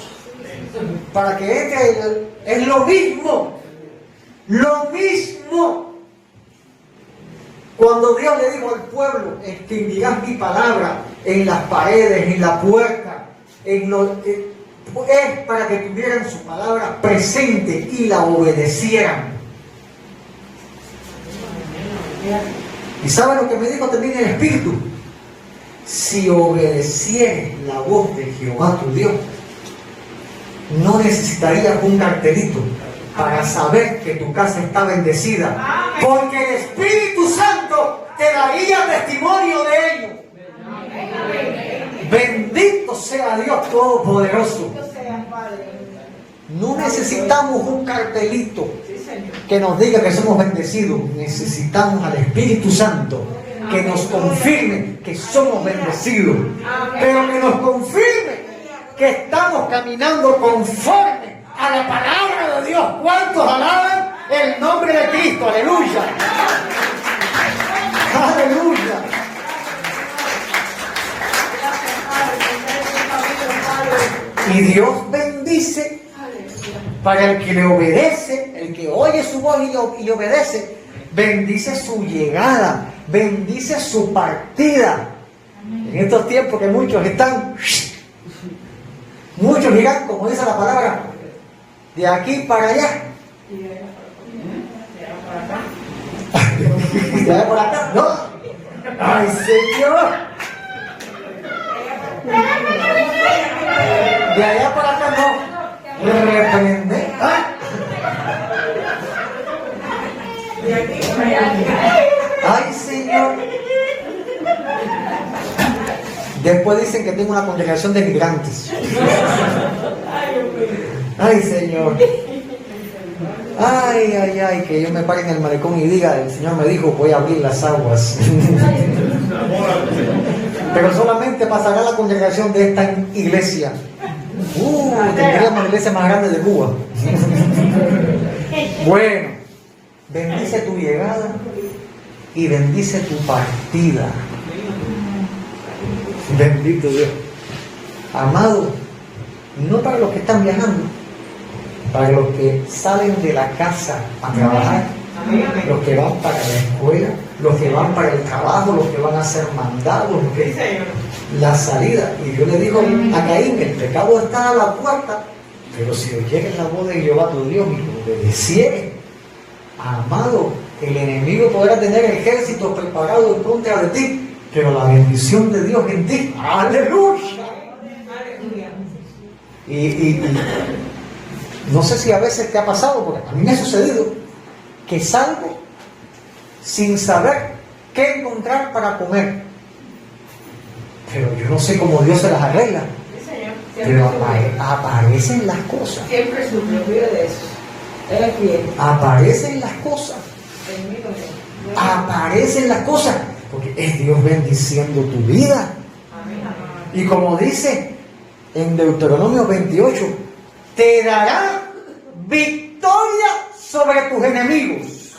Para que entre, es lo mismo. Lo mismo. Cuando Dios le dijo al pueblo, escribirás mi palabra en las paredes, en la puerta, es para que tuvieran su palabra presente y la obedecieran. ¿Y saben lo que me dijo también el Espíritu? Si obedecieres la voz de Jehová tu Dios, no necesitarías un cartelito para saber que tu casa está bendecida, porque el Espíritu Santo te daría testimonio de ello. Bendito sea Dios Todopoderoso. No necesitamos un cartelito que nos diga que somos bendecidos. Necesitamos al Espíritu Santo que nos confirme que somos bendecidos, pero que nos confirme que estamos caminando conforme a la palabra de Dios. ¿Cuántos alaban el nombre de Cristo? Aleluya. Aleluya. Y Dios bendice para el que le obedece, el que oye su voz y le obedece, bendice su llegada, bendice su partida. En estos tiempos que muchos irán, como dice la palabra, de aquí para allá. De allá para acá, no. Ay, Señor. De allá para acá no. Reprende. ¿Ah? Ay, Señor. Después dicen que tengo una congregación de migrantes. Ay, Señor. Ay, ay, ay, que yo me pare en el malecón y diga, el Señor me dijo, voy a abrir las aguas. Pero solamente pasará la congregación de esta iglesia. Tendríamos la iglesia más grande de Cuba. Bueno, bendice tu llegada y bendice tu partida. Bendito Dios. Amado, no para los que están viajando, para los que salen de la casa a trabajar, los que van para la escuela, los que van para el trabajo, los que van a ser mandados, la salida. Y Dios le dijo a Caín, el pecado está a la puerta, pero si oyeres la voz de Jehová tu Dios y lo obedecieres, amado, el enemigo podrá tener ejércitos preparados en contra de ti, pero la bendición de Dios en ti, aleluya. Y no sé si a veces te ha pasado, porque a mí me ha sucedido, que salgo sin saber qué encontrar para comer, pero yo no sé cómo Dios se las arregla, pero aparecen las cosas. Siempre supe, olvide de eso. Él es fiel. Aparecen las cosas. Aparecen las cosas, porque es Dios bendiciendo tu vida. Y como dice en Deuteronomio 28, te dará victoria sobre tus enemigos.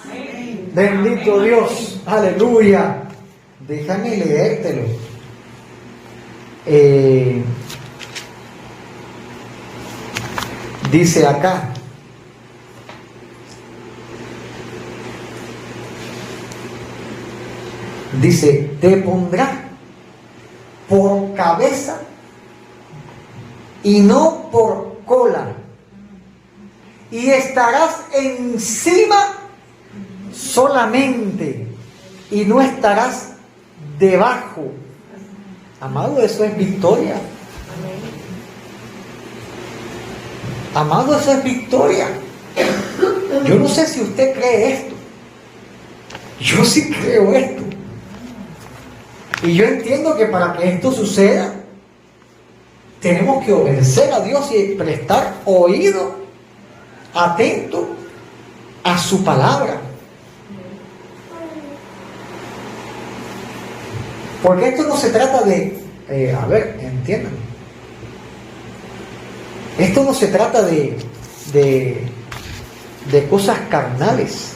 Bendito Dios, aleluya. Déjame leértelo. Dice acá, dice, te pondrá por cabeza y no por cola, y estarás encima solamente y no estarás debajo. Amado, eso es victoria. Amado, eso es victoria. Yo no sé si usted cree esto. Yo sí creo esto. Y yo entiendo que para que esto suceda, tenemos que obedecer a Dios y prestar oído atento a su palabra. Porque esto no se trata de, entiendan. Esto no se trata de cosas carnales.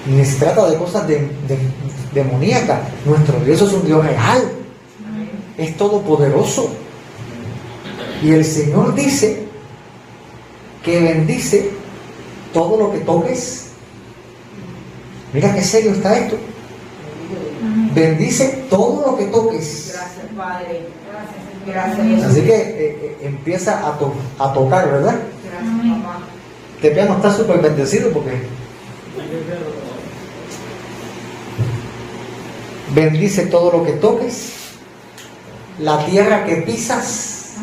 Ni se trata de cosas demoníacas. Nuestro Dios es un Dios real. Es todopoderoso. Y el Señor dice que bendice todo lo que toques. Mira qué serio está esto. Bendice todo lo que toques. Gracias, Padre. Gracias, Jesús. Así que empieza a tocar, ¿verdad? Gracias, papá. Este piano está súper bendecido porque bendice todo lo que toques, la tierra que pisas.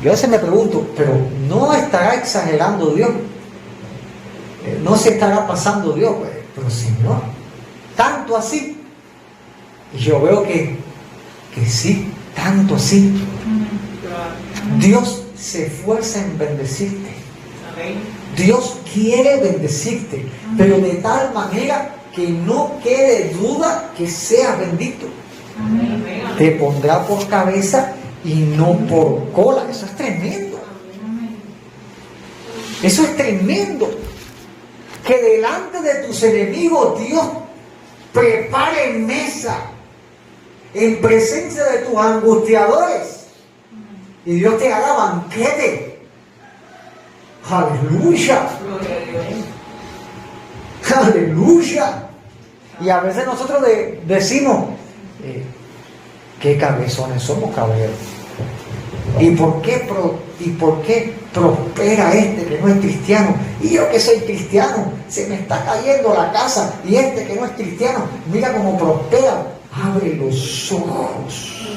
Yo a veces me pregunto, pero ¿no estará exagerando Dios? ¿No se estará pasando Dios? Pero Señor, tanto así. Y yo veo que sí, tanto así. Dios se esfuerza en bendecirte. Dios quiere bendecirte, pero de tal manera que no quede duda que seas bendito. Te pondrá por cabeza y no por cola. Eso es tremendo. Eso es tremendo. Que delante de tus enemigos Dios prepare mesa en presencia de tus angustiadores y Dios te haga banquete. Aleluya. Aleluya. Y a veces nosotros decimos, qué cabezones somos, caballeros. ¿Y por qué prospera este que no es cristiano? Y yo que soy cristiano, se me está cayendo la casa. Y este que no es cristiano, mira cómo prospera. Abre los ojos.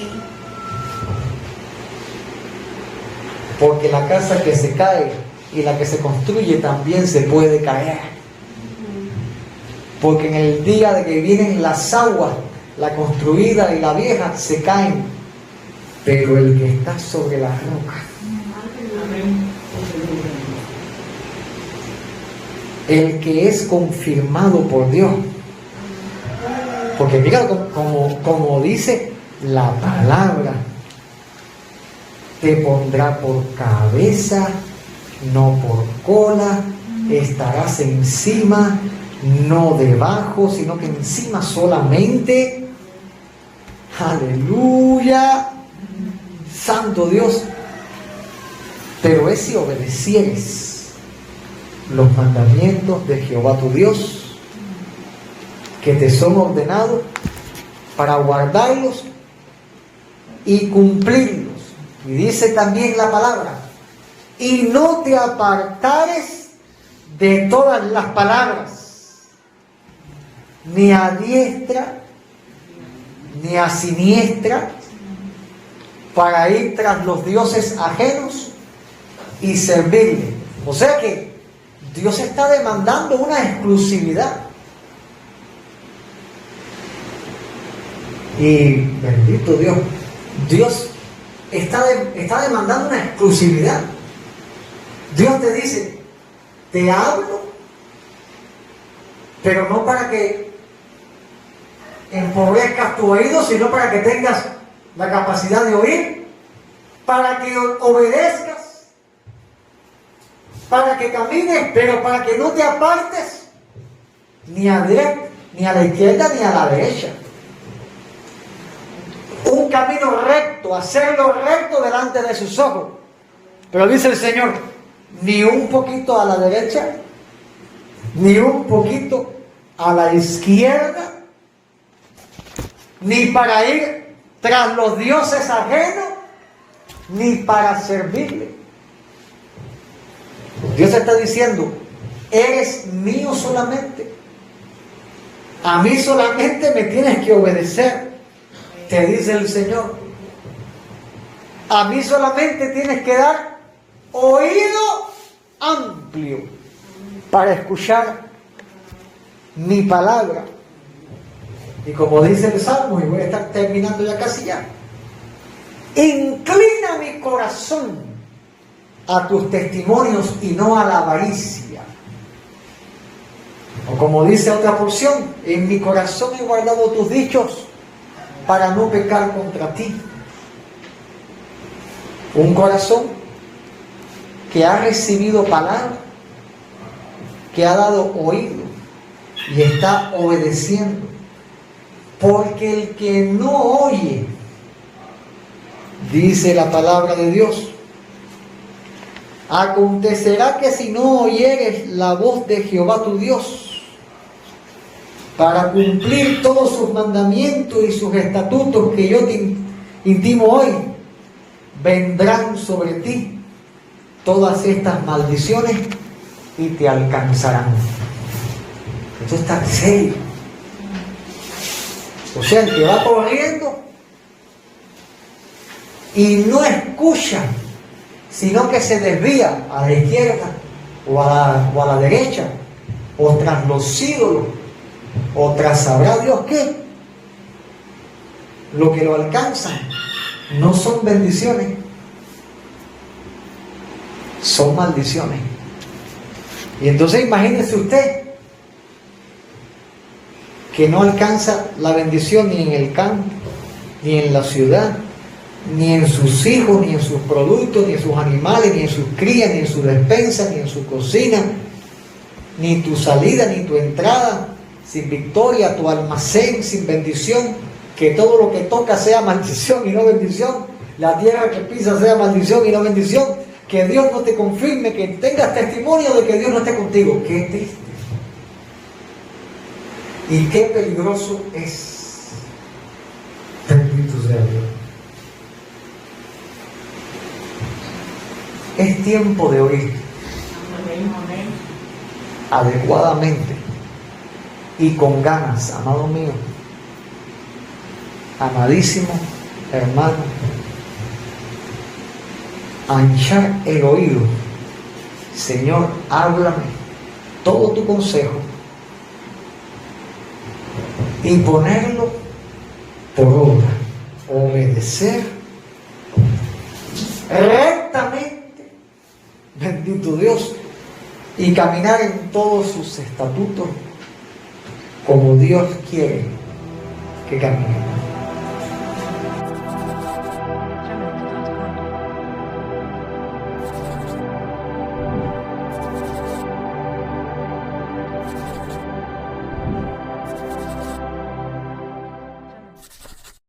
Porque la casa que se cae y la que se construye también se puede caer. Porque en el día de que vienen las aguas, la construida y la vieja se caen. Pero el que está sobre la roca, el que es confirmado por Dios, porque mira como dice la palabra, te pondrá por cabeza, no por cola, estarás encima, no debajo, sino que encima solamente. Aleluya. Santo Dios. Pero es si obedecieres los mandamientos de Jehová tu Dios, que te son ordenados para guardarlos y cumplirlos. Y dice también la palabra, y no te apartares de todas las palabras, ni a diestra ni a siniestra, para ir tras los dioses ajenos y servirle. O sea que Dios está demandando una exclusividad. Y bendito Dios, Dios está demandando una exclusividad. Dios te dice, te hablo, pero no para que empobrezcas tu oído, sino para que tengas la capacidad de oír, para que obedezcas, para que camines, pero para que no te apartes ni a la izquierda ni a la derecha. Un camino recto, hacerlo recto delante de sus ojos. Pero dice el Señor, ni un poquito a la derecha, ni un poquito a la izquierda, ni para ir tras los dioses ajenos, ni para servirle. Dios está diciendo, eres mío solamente. A mí solamente me tienes que obedecer, te dice el Señor. A mí solamente tienes que dar oído amplio para escuchar mi palabra. Y como dice el Salmo, y voy a estar terminando ya casi ya, inclina mi corazón a tus testimonios y no a la avaricia. O como dice otra porción, en mi corazón he guardado tus dichos para no pecar contra ti. Un corazón que ha recibido palabra, que ha dado oído y está obedeciendo. Porque el que no oye, dice la palabra de Dios, acontecerá que si no oyeres la voz de Jehová tu Dios, para cumplir todos sus mandamientos y sus estatutos que yo te intimo hoy, vendrán sobre ti todas estas maldiciones y te alcanzarán. Esto está serio. O sea, el que va corriendo y no escucha, sino que se desvía a la izquierda o a la derecha, o tras los ídolos, o tras sabrá Dios qué, lo que lo alcanza no son bendiciones, son maldiciones. Y entonces imagínese usted que no alcanza la bendición ni en el campo, ni en la ciudad, ni en sus hijos, ni en sus productos, ni en sus animales, ni en sus crías, ni en su despensa, ni en su cocina, ni tu salida, ni tu entrada, sin victoria, tu almacén sin bendición, que todo lo que toca sea maldición y no bendición, la tierra que pisa sea maldición y no bendición, que Dios no te confirme, que tengas testimonio de que Dios no esté contigo. Qué triste. Y qué peligroso es. Bendito sea Dios. Es tiempo de oír adecuadamente y con ganas, amado mío, amadísimo hermano, a hinchar el oído. Señor, háblame todo tu consejo y ponerlo por obra, obedecer rectamente, bendito Dios, y caminar en todos sus estatutos como Dios quiere que caminemos.